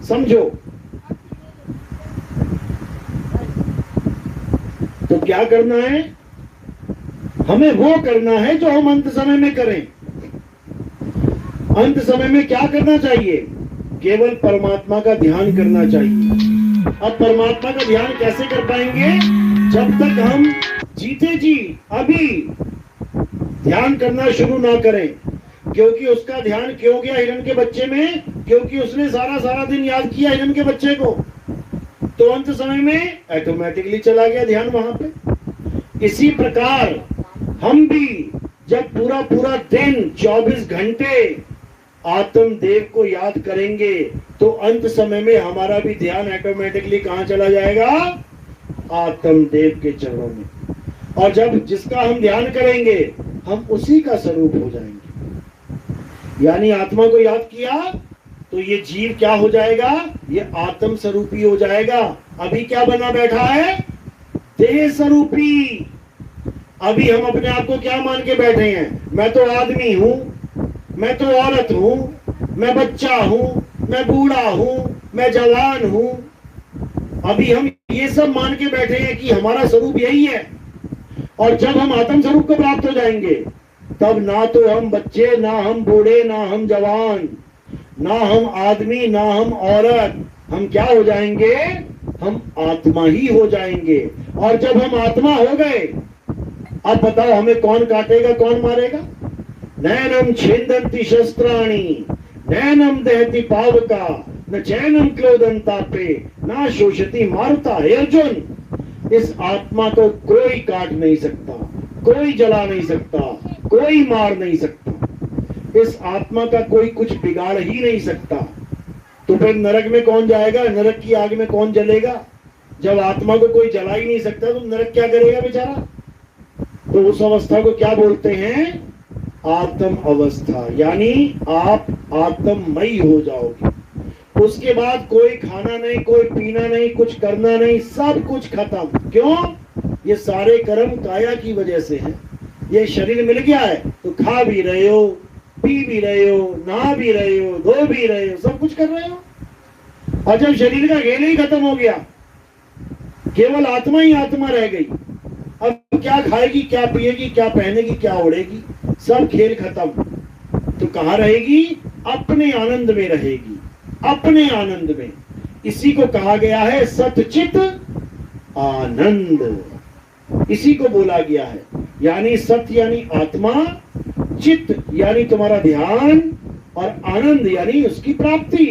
समझो, तो क्या करना है? हमें वो करना है जो हम अंत समय में करें। अंत समय में क्या करना चाहिए? केवल परमात्मा का ध्यान करना चाहिए। अब परमात्मा का ध्यान कैसे कर पाएंगे? जब तक हम जीते जी अभी ध्यान करना शुरू ना करें। क्योंकि उसका ध्यान क्यों गया हिरण के बच्चे में? क्योंकि उसने सारा दिन याद किया हिरण के बच्चे को, तो अंत समय में ऑटोमेटिकली चला गया ध्यान वहां पे। इसी प्रकार हम भी जब पूरा दिन 24 घंटे आत्म देव को याद करेंगे तो अंत समय में हमारा भी ध्यान ऑटोमेटिकली कहां चला जाएगा? आत्म देव के चरणों में। और जब जिसका हम ध्यान करेंगे हम उसी का स्वरूप हो जाएंगे। यानी आत्मा को याद किया तो ये जीव क्या हो जाएगा? ये आत्म स्वरूपी हो जाएगा। अभी क्या बना बैठा है? देह स्वरूपी। अभी हम अपने आप को क्या मान के बैठे हैं? मैं तो आदमी हूं, मैं तो औरत हूं, मैं बच्चा हूं, मैं बूढ़ा हूं, मैं जवान हूं। अभी हम ये सब मान के बैठे हैं कि हमारा स्वरूप यही है। और जब हम आत्म स्वरूप को प्राप्त हो जाएंगे, तब ना तो हम बच्चे, ना हम बूढ़े, ना हम जवान, ना हम आदमी, ना हम औरत, हम क्या हो जाएंगे? हम आत्मा ही हो जाएंगे। और जब हम आत्मा हो गए, अब बताओ हमें कौन काटेगा, कौन मारेगा? नैनम छेदन्ति शस्त्राणि, नैनम दहति पावका, न चैनम क्रोधंतापे, ना शोषति मारुता। हे अर्जुन, इस आत्मा को कोई काट नहीं सकता, कोई जला नहीं सकता, कोई मार नहीं सकता। इस आत्मा का कोई कुछ बिगाड़ ही नहीं सकता। तो फिर नरक में कौन जाएगा? नरक की आग में कौन जलेगा? जब आत्मा को कोई जला ही नहीं सकता तो नरक क्या करेगा बेचारा? तो उस अवस्था को क्या बोलते हैं? आत्म अवस्था। यानी आप आत्ममयी हो जाओगे। उसके बाद कोई खाना नहीं, कोई पीना नहीं, कुछ करना नहीं, सब कुछ खत्म। क्यों? ये सारे कर्म काया की वजह से हैं। ये शरीर मिल गया है तो खा भी रहे हो, पी भी रहे हो, नहा भी रहे हो, धो भी रहे हो, सब कुछ कर रहे हो। और जब शरीर का खेल ही खत्म हो गया, केवल आत्मा ही आत्मा रह गई, अब क्या खाएगी, क्या पिएगी, क्या पहनेगी, क्या ओढ़ेगी? सब खेल खत्म। तो कहाँ रहेगी? अपने आनंद में रहेगी, अपने आनंद में। इसी को कहा गया है सतचित आनंद, इसी को बोला गया है। यानी सत्य यानी आत्मा, चित्त यानी तुम्हारा ध्यान, और आनंद यानी उसकी प्राप्ति।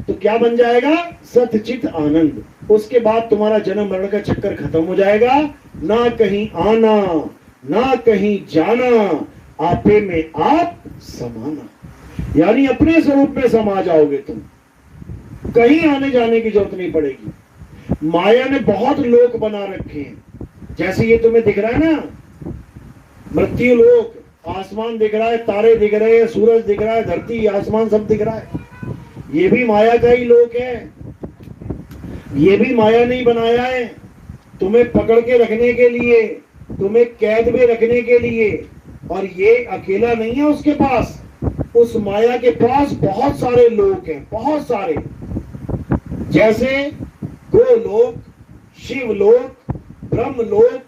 तो क्या बन जाएगा? सतचित आनंद। उसके बाद तुम्हारा जन्म मरण का चक्कर खत्म हो जाएगा। ना कहीं आना, ना कहीं जाना, आपे में आप समाना। यानी अपने स्वरूप में समा जाओगे तुम, कहीं आने जाने की जरूरत नहीं पड़ेगी। माया ने बहुत लोक बना रखे हैं। जैसे ये तुम्हें दिख रहा है ना, मृत्यु लोक, आसमान दिख रहा है, तारे दिख रहे हैं, सूरज दिख रहा है, धरती आसमान सब दिख रहा है, ये भी माया का ही लोक है। ये भी माया नहीं बनाया है तुम्हें पकड़ के रखने के लिए, तुम्हें कैद में रखने के लिए। और ये अकेला नहीं है उसके पास, उस माया के पास बहुत सारे लोक हैं, बहुत सारे। जैसे गोलोक, शिवलोक, ब्रह्मलोक,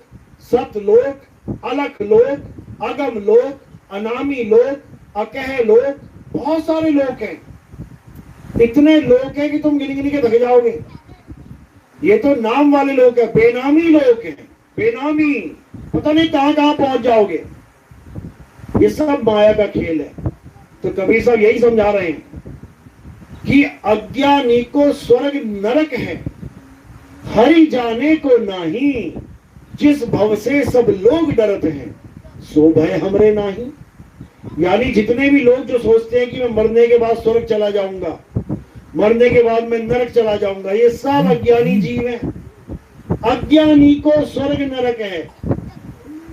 सतलोक, अलख लोक, अगम लोक, अनामी लोक, अकह लोक, बहुत सारे लोक हैं। इतने लोक हैं कि तुम गिन गिन के थक जाओगे। ये तो नाम वाले लोग हैं, बेनामी लोग हैं, बेनामी, पता नहीं कहां कहां पहुंच जाओगे। ये सब माया का खेल है। तो कबीर साहब यही समझा रहे हैं कि अज्ञानी को स्वर्ग नरक है, हरि जाने को नहीं, जिस भव से सब लोग डरत हैं, सो भय हमरे नाही। यानी जितने भी लोग जो सोचते हैं कि मैं मरने के बाद स्वर्ग चला जाऊंगा, मरने के बाद मैं नरक चला जाऊंगा, ये सब अज्ञानी जीव हैं। अज्ञानी को स्वर्ग नरक है।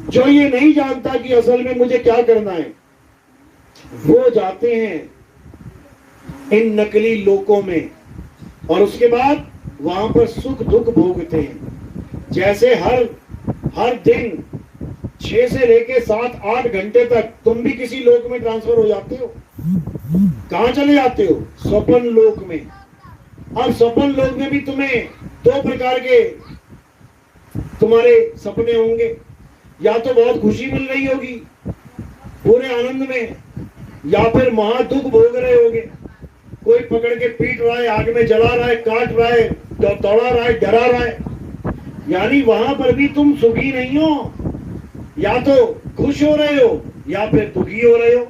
जो ये नहीं जानता कि असल में मुझे क्या करना है, वो जाते हैं इन नकली लोकों में, और उसके बाद वहां पर सुख दुख भोगते हैं। जैसे हर दिन 6 से लेके 7-8 घंटे तक तुम भी किसी लोक में ट्रांसफर हो जाते हो। कहां चले जाते हो? स्वप्न लोक में। अब स्वप्न लोक में भी तुम्हें 2 प्रकार के तुम्हारे सपने होंगे। या तो बहुत खुशी मिल रही होगी पूरे आनंद में, या फिर महा दुख भोग रहे होगे। कोई पकड़ के पीट रहा है, आग में जला रहा है, काट रहा है, दौड़ा रहा है, डरा रहा है। यानी वहां पर भी तुम सुखी नहीं हो, या तो खुश हो रहे हो या फिर दुखी हो रहे हो।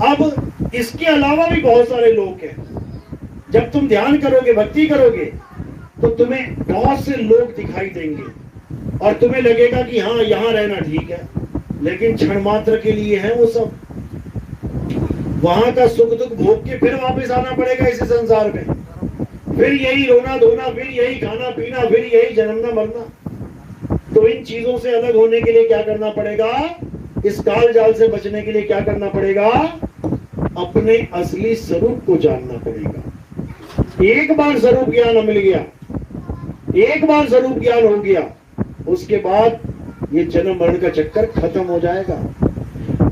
अब इसके अलावा भी बहुत सारे लोग हैं। जब तुम ध्यान करोगे, भक्ति करोगे, तो तुम्हें बहुत से लोग दिखाई देंगे और तुम्हें लगेगा कि हाँ यहां रहना ठीक है, लेकिन क्षण मात्र के लिए है वो सब। वहां का सुख दुख भोग के फिर वापस आना पड़ेगा इस संसार में। फिर यही रोना धोना, फिर यही खाना पीना, फिर यही जन्मना मरना। तो इन चीजों से अलग होने के लिए क्या करना पड़ेगा? इस काल जाल से बचने के लिए क्या करना पड़ेगा? अपने असली स्वरूप को जानना पड़ेगा। एक बार स्वरूप ज्ञान मिल गया, एक बार स्वरूप ज्ञान हो गया, उसके बाद ये जन्म मरण का चक्कर खत्म हो जाएगा।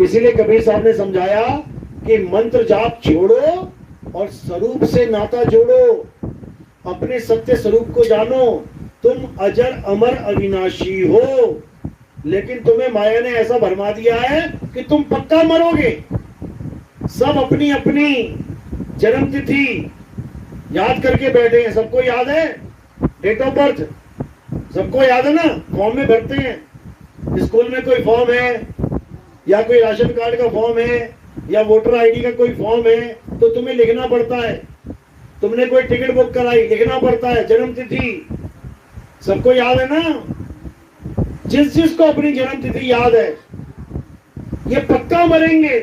इसीलिए कबीर साहब ने समझाया कि मंत्र जाप छोड़ो और स्वरूप से नाता जोड़ो, अपने सत्य स्वरूप को जानो। तुम अजर अमर अविनाशी हो, लेकिन तुम्हें माया ने ऐसा भरमा दिया है कि तुम पक्का मरोगे। सब अपनी अपनी जन्म तिथि याद करके बैठे हैं। सबको याद है डेट ऑफ बर्थ? सबको याद है ना? फॉर्म में भरते हैं। स्कूल में कोई फॉर्म है या कोई राशन कार्ड का फॉर्म है या वोटर आईडी का कोई फॉर्म है तो तुम्हें लिखना पड़ता है। तुमने कोई टिकट बुक कराई, लिखना पड़ता है जन्म तिथि। सबको याद है ना? जिस जिसको अपनी जन्म तिथि याद है ये पक्का मरेंगे,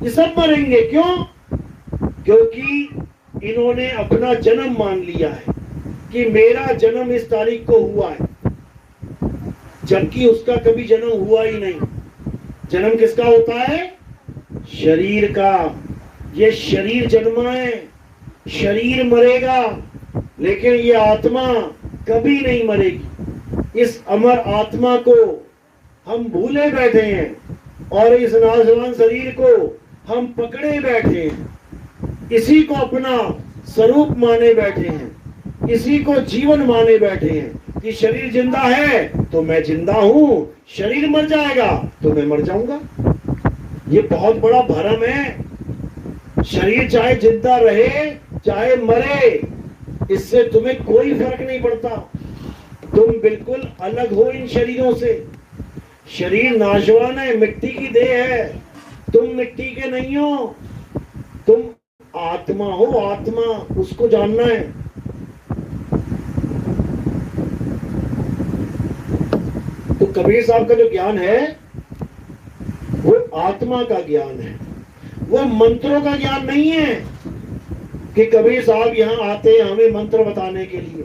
ये सब मरेंगे। क्यों? क्योंकि इन्होंने अपना जन्म मान लिया है कि मेरा जन्म इस तारीख को हुआ है, जबकि उसका कभी जन्म हुआ ही नहीं। जन्म किसका होता है? शरीर का। ये शरीर जन्मा है, शरीर मरेगा, लेकिन ये आत्मा कभी नहीं मरेगी। इस अमर आत्मा को हम भूले बैठे हैं और इस नाशवान शरीर को हम पकड़े बैठे हैं। इसी को अपना स्वरूप माने बैठे हैं, इसी को जीवन माने बैठे हैं कि शरीर जिंदा है तो मैं जिंदा हूं, शरीर मर जाएगा तो मैं मर जाऊंगा। ये बहुत बड़ा भ्रम है। शरीर चाहे जिंदा रहे चाहे मरे, इससे तुम्हें कोई फर्क नहीं पड़ता। तुम बिल्कुल अलग हो इन शरीरों से। शरीर नाशवान है, मिट्टी की देह है। तुम मिट्टी के नहीं हो, तुम आत्मा हो। आत्मा, उसको जानना है। तो कबीर साहब का जो ज्ञान है वो आत्मा का ज्ञान है, वो मंत्रों का ज्ञान नहीं है कि कबीर साहब यहाँ आते हैं हमें मंत्र बताने के लिए।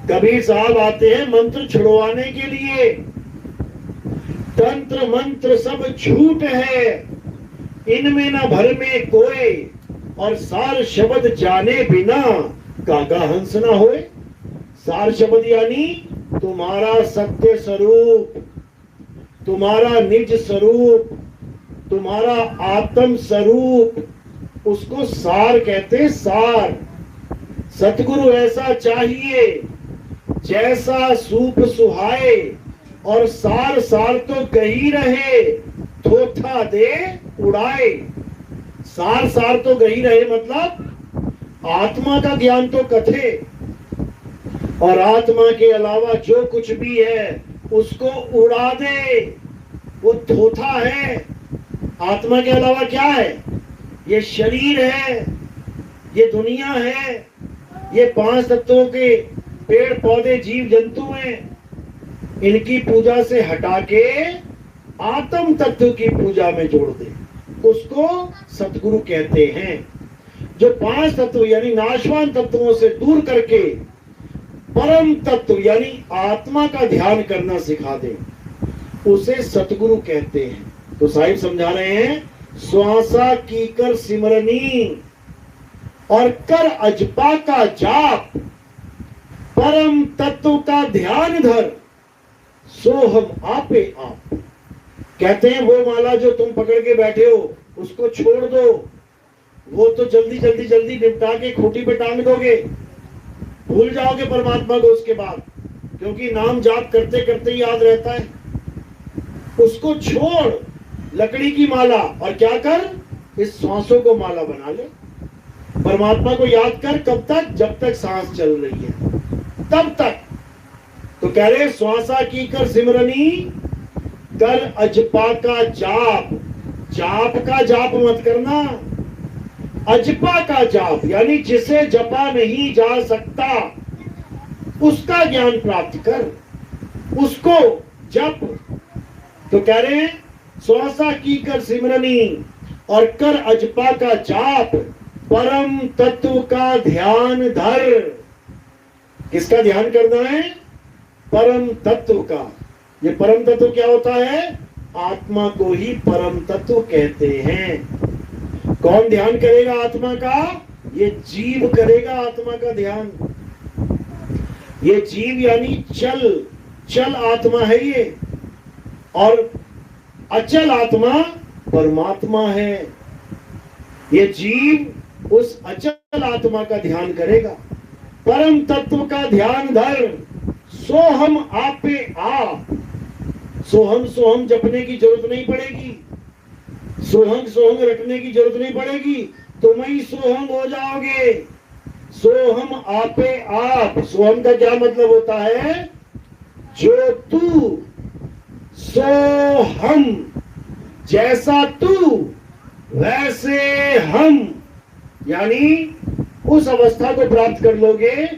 कबीर साहब आते हैं मंत्र छुड़वाने के लिए। तंत्र मंत्र सब झूठ है, इनमें न भर में कोई, और सार शब्द जाने बिना कागा हंस ना होए। सार शब्द यानी तुम्हारा सत्य स्वरूप, तुम्हारा निज स्वरूप, तुम्हारा आत्म स्वरूप, उसको सार कहते हैं। सार सतगुरु ऐसा चाहिए जैसा सूप सुहाए, और सार सार तो गही रहे, थोथा दे उड़ाए। सार सार तो गही रहे मतलब आत्मा का ज्ञान तो कथे, और आत्मा के अलावा जो कुछ भी है उसको उड़ा दे, वो थोथा है। आत्मा के अलावा क्या है? ये शरीर है, ये दुनिया है, ये पांच तत्वों के पेड़ पौधे जीव जंतु हैं। इनकी पूजा से हटा के आत्म तत्व की पूजा में जोड़ दे, उसको सतगुरु कहते हैं। जो पांच तत्व यानी नाशवान तत्वों से दूर करके परम तत्व यानी आत्मा का ध्यान करना सिखा दे, उसे सतगुरु कहते हैं। तो साहिब समझा रहे हैं, श्वासा की कर सिमरनी और कर अजपा का जाप, परम तत्व का ध्यान धर, सो हम आपे आप। कहते हैं वो माला जो तुम पकड़ के बैठे हो उसको छोड़ दो, वो तो जल्दी जल्दी जल्दी निपटा के खूंटी पे टांग दोगे, भूल जाओगे परमात्मा को उसके बाद, क्योंकि नाम जाप करते करते ही याद रहता है। उसको छोड़ लकड़ी की माला और क्या कर, इस सांसों को माला बना ले। परमात्मा को याद कर, कब तक? जब तक सांस चल रही है तब तक। तो कह रहे श्वासा की कर सिमरनी, कर अजपा का जाप। जाप का जाप मत करना, अजपा का जाप यानी जिसे जपा नहीं जा सकता उसका ज्ञान प्राप्त कर, उसको जप। तो कह रहे हैं श्वासा की कर सिमरनी और कर अजपा का जाप, परम तत्व का ध्यान धर। किसका ध्यान करना है? परम तत्व का। ये परम तत्व क्या होता है? आत्मा को ही परम तत्व कहते हैं। कौन ध्यान करेगा आत्मा का? ये जीव करेगा आत्मा का ध्यान। ये जीव यानी चल, चल आत्मा है ये। और अचल आत्मा परमात्मा है। ये जीव उस अचल आत्मा का ध्यान करेगा। परम तत्व का ध्यान धर, सोहम आपे आप। सोहम सोहम जपने की जरूरत नहीं पड़ेगी, सोहंग सोहंग रटने की जरूरत नहीं पड़ेगी, तुम ही सोहम हो जाओगे। सोहम आपे आप। सोहम का क्या मतलब होता है? जो तू सो हम, जैसा तू वैसे हम, यानी उस अवस्था को प्राप्त कर लोगे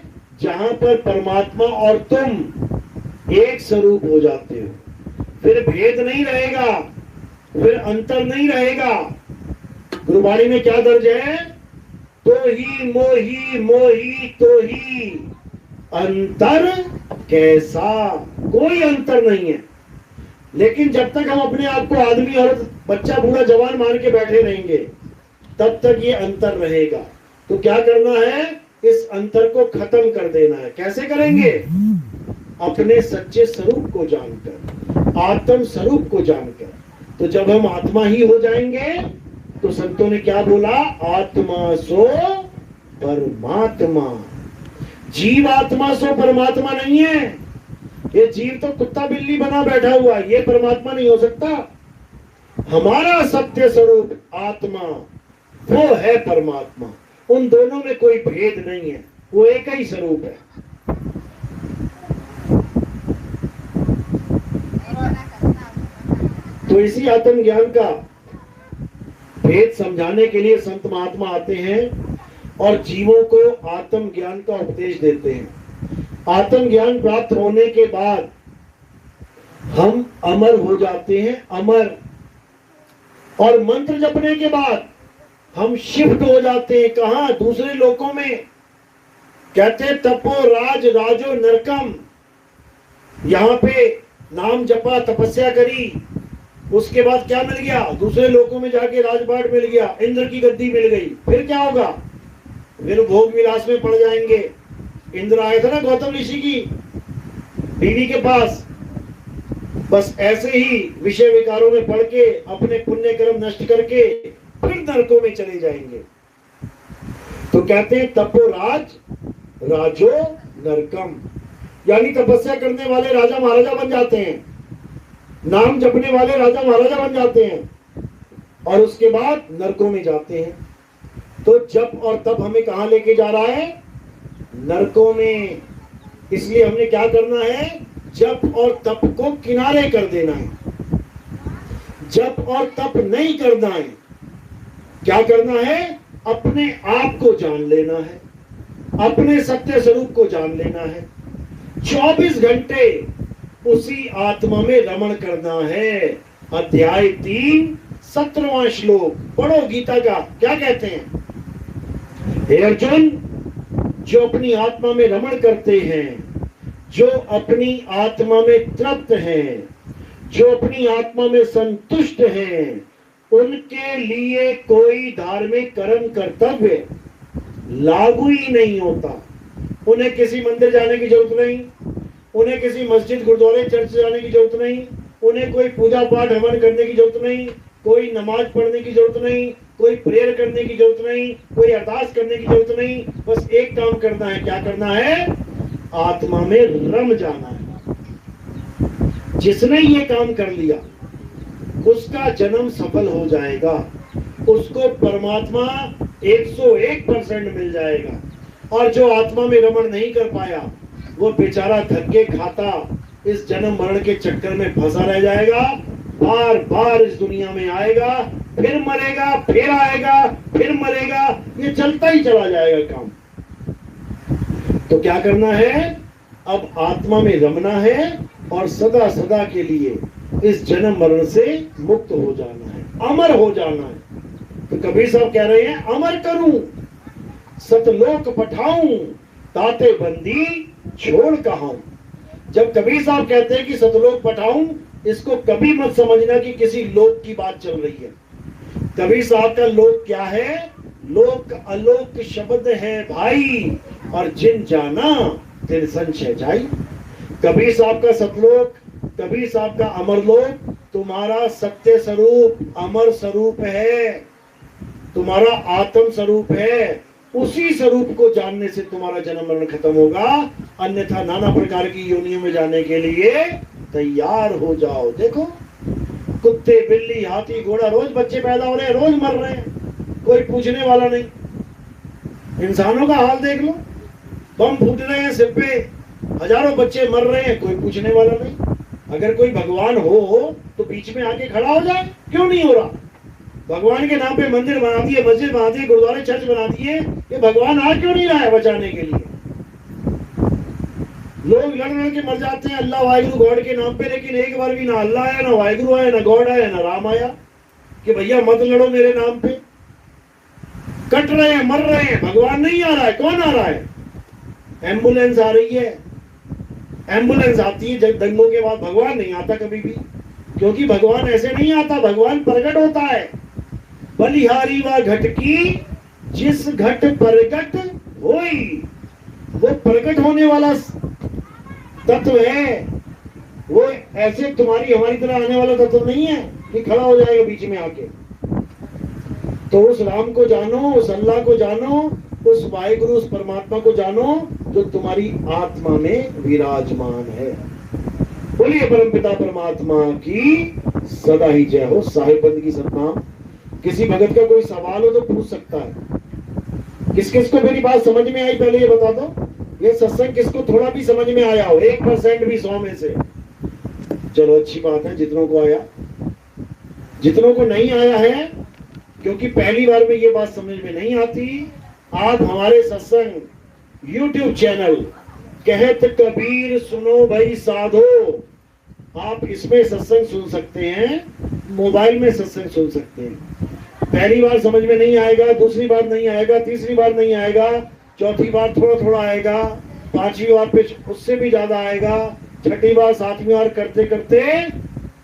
जहां पर परमात्मा और तुम एक स्वरूप हो जाते हो। फिर भेद नहीं रहेगा, फिर अंतर नहीं रहेगा। गुरुवाणी में क्या दर्ज है? तो ही मोही मोही तो ही, अंतर कैसा? कोई अंतर नहीं है। लेकिन जब तक हम अपने आप को आदमी और बच्चा बूढ़ा जवान मान के बैठे रहेंगे तब तक ये अंतर रहेगा। तो क्या करना है? इस अंतर को खत्म कर देना है। कैसे करेंगे? अपने सच्चे स्वरूप को जानकर, आत्म स्वरूप को जानकर। तो जब हम आत्मा ही हो जाएंगे तो संतों ने क्या बोला? आत्मा सो परमात्मा। जीव आत्मा सो परमात्मा नहीं है। ये जीव तो कुत्ता बिल्ली बना बैठा हुआ है, ये परमात्मा नहीं हो सकता। हमारा सत्य स्वरूप आत्मा वो है परमात्मा। उन दोनों में कोई भेद नहीं है, वो एक ही स्वरूप है। तो इसी आत्मज्ञान का भेद समझाने के लिए संत महात्मा आते हैं और जीवों को आत्मज्ञान का उपदेश देते हैं। आत्मज्ञान प्राप्त होने के बाद हम अमर हो जाते हैं, अमर। और मंत्र जपने के बाद हम शिफ्ट हो जाते हैं। कहां? दूसरे लोकों में। कहते तपो राज राजो नरकम। यहां पे नाम जपा, तपस्या करी, उसके बाद क्या मिल गया? दूसरे लोकों में जाके राजपाट मिल गया, इंद्र की गद्दी मिल गई। फिर क्या होगा? फिर भोग विलास में पड़ जाएंगे। इंद्र आए थे ना गौतम ऋषि की बीवी के पास, बस ऐसे ही विषय विकारों में पड़ के अपने पुण्य कर्म नष्ट करके फिर नरकों में चले जाएंगे। तो कहते हैं तपो राज राजो नरकम, यानी तपस्या करने वाले राजा महाराजा बन जाते हैं, नाम जपने वाले राजा महाराजा बन जाते हैं, और उसके बाद नरकों में जाते हैं। तो जप और तप हमें कहां लेके जा रहा है? नरकों में। इसलिए हमने क्या करना है? जप और तप को किनारे कर देना है। जप और तप नहीं करना है। क्या करना है? अपने आप को जान लेना है, अपने सत्य स्वरूप को जान लेना है। 24 घंटे उसी आत्मा में रमण करना है। अध्याय 3 17वां श्लोक पढ़ो गीता का। क्या कहते हैं? हे अर्जुन, जो अपनी आत्मा में रमण करते हैं, जो अपनी आत्मा में तृप्त हैं, जो अपनी आत्मा में संतुष्ट हैं, उनके लिए कोई धार्मिक कर्म कर्तव्य लागू ही नहीं होता। उन्हें किसी मंदिर जाने की जरूरत नहीं, उन्हें किसी मस्जिद गुरुद्वारे चर्च जाने की जरूरत नहीं, उन्हें कोई पूजा पाठ हवन करने की जरूरत नहीं, कोई नमाज पढ़ने की जरूरत नहीं, कोई प्रेयर करने की जरूरत नहीं, कोई अरदास करने की जरूरत नहीं। बस एक काम करना है। क्या करना है? आत्मा में रम जाना है। जिसने ये काम कर लिया उसका जन्म सफल हो जाएगा, उसको परमात्मा 101% मिल जाएगा। और जो आत्मा में रमण नहीं कर पाया वो बेचारा धक्के खाता इस जन्म मरण के चक्कर में फंसा रह जाएगा। बार बार इस दुनिया में आएगा, फिर मरेगा, फिर आएगा, फिर मरेगा, ये चलता ही चला जाएगा काम। तो क्या करना है? अब आत्मा में रमना है और सदा सदा के लिए इस जन्म मरण से मुक्त हो जाना है, अमर हो जाना है। तो कबीर साहब कह रहे हैं अमर करूं, सतलोक पठाऊं, ताते बंदी छोड़ कहां। जब कबीर साहब कहते हैं कि सतलोक पठाऊं, इसको कभी मत समझना कि किसी लोक की बात चल रही है। कबीर साहब का लोक क्या है? लोक अलोक शब्द है भाई, और जिन जाना तिन संशय जाई। कबीर साहब का सतलोक कबीर साहब का अमरलोक तुम्हारा सत्य स्वरूप अमर स्वरूप है, तुम्हारा आत्म स्वरूप है। उसी स्वरूप को जानने से तुम्हारा जन्म मरण खत्म होगा, अन्यथा नाना प्रकार की योनियों में जाने के लिए तैयार हो जाओ। देखो कुत्ते बिल्ली हाथी घोड़ा रोज बच्चे पैदा हो रहे हैं, रोज मर रहे हैं, कोई पूछने वाला नहीं। इंसानों का हाल देख लो, बम फूट रहे हैं सिर पे, हजारों बच्चे मर रहे हैं, कोई पूछने वाला नहीं। अगर कोई भगवान हो तो बीच में आके खड़ा हो जाए, क्यों नहीं हो रहा? भगवान के नाम पे मंदिर बना दिए, मस्जिद बना दिए, गुरुद्वारे चर्च बना दिए, ये भगवान आ क्यों नहीं रहा है बचाने के लिए? लोग लड़ लड़ के मर जाते हैं अल्लाह वाहिगुरु गॉड के नाम पे, लेकिन एक बार भी ना अल्लाह आया, ना वाहिगुरु आया, ना गॉड आया, ना राम आया कि भैया मत लड़ो मेरे नाम पे। कट रहे हैं, मर रहे हैं, भगवान नहीं आ रहा है। कौन आ रहा है? एम्बुलेंस आ रही है, एम्बुलेंस आती है जब दंगों के बाद। भगवान नहीं आता कभी भी, क्योंकि भगवान ऐसे नहीं आता, भगवान प्रकट होता है। बलिहारी व घट की जिस घट प्रकट होई, वो प्रकट होने वाला तत्व है। वो ऐसे तुम्हारी हमारी तरह आने वाला तत्व नहीं है कि खड़ा हो जाएगा बीच में आके। तो उस राम को जानो, उस अल्लाह को जानो, उस वाहिगुरु उस परमात्मा को जानो जो तुम्हारी आत्मा में विराजमान है। बोलिए परमपिता परमात्मा की सदा ही जय हो। साहिब बंदगी सतनाम। किसी भगत का कोई सवाल हो तो पूछ सकता है। किस किस को मेरी बात समझ में आई पहले ये बता दो। ये सत्संग किसको थोड़ा भी समझ में आया हो, 1% भी 100 में से? चलो अच्छी बात है, जितनों को आया। जितनों को नहीं आया है, क्योंकि पहली बार में ये बात समझ में नहीं आती, आप हमारे सत्संग YouTube चैनल कहत कबीर सुनो भाई साधो, आप इसमें सत्संग सुन सकते हैं, मोबाइल में सत्संग सुन सकते हैं। पहली बार समझ में नहीं आएगा, दूसरी बार नहीं आएगा, तीसरी बार नहीं आएगा, चौथी बार थोड़ा थोड़ा आएगा, पांचवी बार पे उससे भी ज्यादा आएगा, छठी बार सातवीं बार करते करते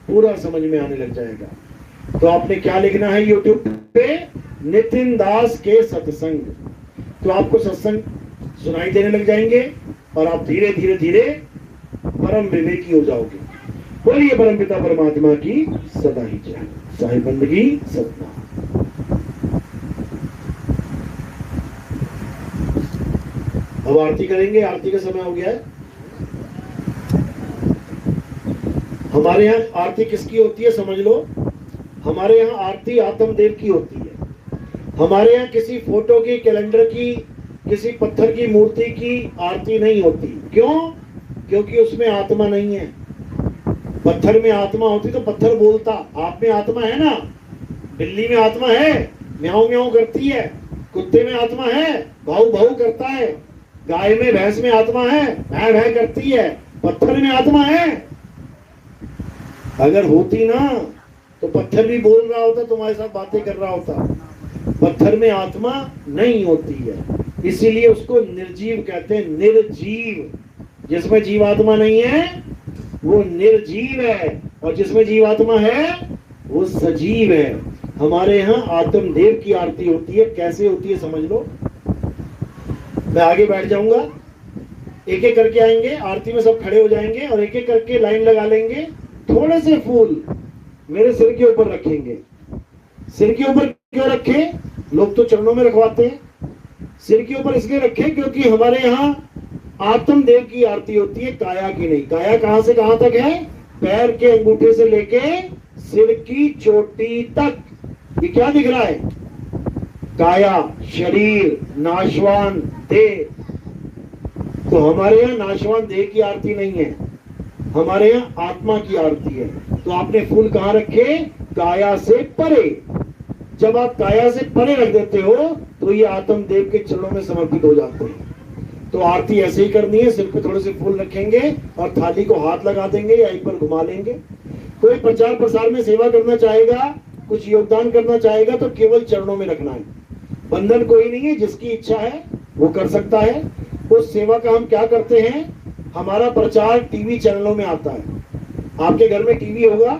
पूरा समझ में आने लग जाएगा। तो आपने क्या लिखना है YouTube पे? नितिन दास के सत्संग। तो आपको सत्संग सुनाई देने लग जाएंगे और आप धीरे धीरे धीरे परम विवेकी हो जाओगे। बोलिए परमपिता परमात्मा की सदा ही जय। साहिब बंदगी सतना। अब आरती करेंगे, आरती का समय हो गया है। हमारे यहाँ आरती किसकी होती है समझ लो। हमारे यहाँ आरती आत्मदेव की होती है। हमारे यहाँ किसी फोटो की, कैलेंडर की, किसी पत्थर की मूर्ति की आरती नहीं होती। क्यों? क्योंकि उसमें आत्मा नहीं है। पत्थर में आत्मा होती तो पत्थर बोलता। आप में आत्मा है ना? बिल्ली में आत्मा है, म्याऊं म्याऊं करती है। कुत्ते में आत्मा है, भाऊ भाऊ करता है। गाय में भैंस में आत्मा है, भैं भैं करती है। पत्थर में आत्मा है? अगर होती ना तो पत्थर भी बोल रहा होता, तुम्हारे साथ बातें कर रहा होता। पत्थर में आत्मा नहीं होती है, इसीलिए उसको निर्जीव कहते हैं। निर्जीव, जिसमें जीवात्मा नहीं है वो निर्जीव है, और जिसमें जीवात्मा है वो सजीव है। हमारे यहाँ आत्मदेव की आरती होती है। कैसे होती है समझ लो। मैं आगे बैठ जाऊंगा, एक एक करके आएंगे, आरती में सब खड़े हो जाएंगे और एक एक करके लाइन लगा लेंगे। थोड़े से फूल मेरे सिर के ऊपर रखेंगे। सिर के ऊपर क्यों रखें? लोग तो चरणों में रखवाते हैं। सिर के ऊपर इसलिए रखें क्योंकि हमारे यहाँ आत्मदेव की आरती होती है, काया की नहीं। काया कहां से कहां तक है? पैर के अंगूठे से लेके सिर की चोटी तक। ये क्या दिख रहा है? काया, शरीर, नाशवान देह। तो हमारे यहाँ नाशवान देह की आरती नहीं है, हमारे यहाँ आत्मा की आरती है। तो आपने फूल कहाँ रखे? काया से परे। जब आप काया से परे रख देते हो तो ये आत्मदेव के चरणों में समर्पित हो जाते हैं। तो आरती ऐसे ही करनी है। सिर पे थोड़े से फूल रखेंगे और थाली को हाथ लगा देंगे या एक बार घुमा लेंगे। कोई प्रचार प्रसार में सेवा करना चाहेगा, कुछ योगदान करना चाहेगा तो केवल चरणों में रखना है। बंधन कोई नहीं है, जिसकी इच्छा है वो कर सकता है। उस सेवा का हम क्या करते हैं? हमारा प्रचार टीवी चैनलों में आता है। आपके घर में टीवी होगा,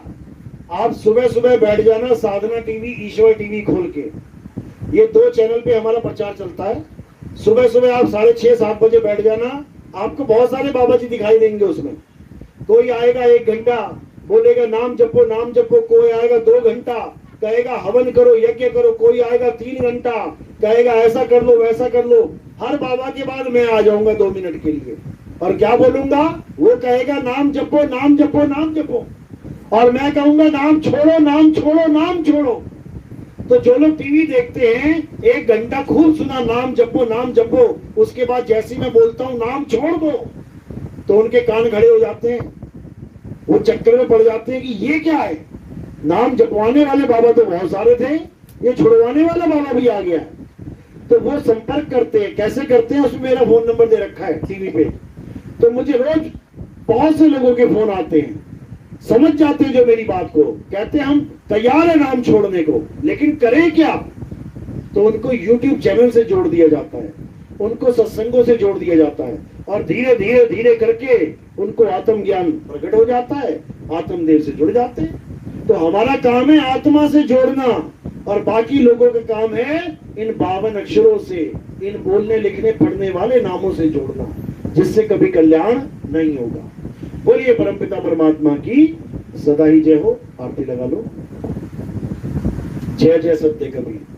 आप सुबह सुबह बैठ जाना, साधना टीवी, ईश्वर टीवी खोल के। ये 2 चैनल पे हमारा प्रचार चलता है। सुबह सुबह आप 6:30-7 बजे बैठ जाना, आपको बहुत सारे बाबा जी दिखाई देंगे उसमें। कोई आएगा 1 घंटा बोलेगा नाम जपो, कोई आएगा 2 घंटा कहेगा हवन करो, यज्ञ करो, कोई आएगा 3 घंटा कहेगा ऐसा कर लो वैसा कर लो। हर बाबा के बाद मैं आ जाऊंगा 2 मिनट के लिए और क्या बोलूंगा, वो कहेगा नाम जपो नाम जपो नाम जपो, और मैं कहूंगा नाम छोड़ो नाम छोड़ो नाम छोड़ो। तो जो लोग टीवी देखते हैं 1 घंटा खूब सुना नाम जपो, उसके बाद जैसे मैं बोलता हूं नाम छोड़ दो तो उनके कान खड़े हो जाते हैं, वो चक्कर में पड़ जाते हैं कि ये क्या है, नाम जपवाने वाले बाबा तो बहुत सारे थे, ये छुड़वाने वाला बाबा भी आ गया। तो वो संपर्क करते हैं, कैसे करते हैं, उसमें मेरा फोन नंबर दे रखा है टीवी पे। तो मुझे रोज बहुत से लोगों के फोन आते हैं, समझ जाते हैं जो मेरी बात को, कहते हैं हम तैयार है नाम छोड़ने को, लेकिन करें क्या। तो उनको YouTube चैनल से जोड़ दिया जाता है, उनको सत्संगों से जोड़ दिया जाता है, और धीरे धीरे धीरे करके उनको आत्म ज्ञान प्रकट हो जाता है, आत्मदेव से जुड़ जाते हैं। तो हमारा काम है आत्मा से जोड़ना, और बाकी लोगों का काम है इन 52 अक्षरों से, इन बोलने लिखने पढ़ने वाले नामों से जोड़ना, जिससे कभी कल्याण नहीं होगा। बोलिए परमपिता परमात्मा की सदा ही जय हो। आरती लगा लो। जय जय सत्य कबीर।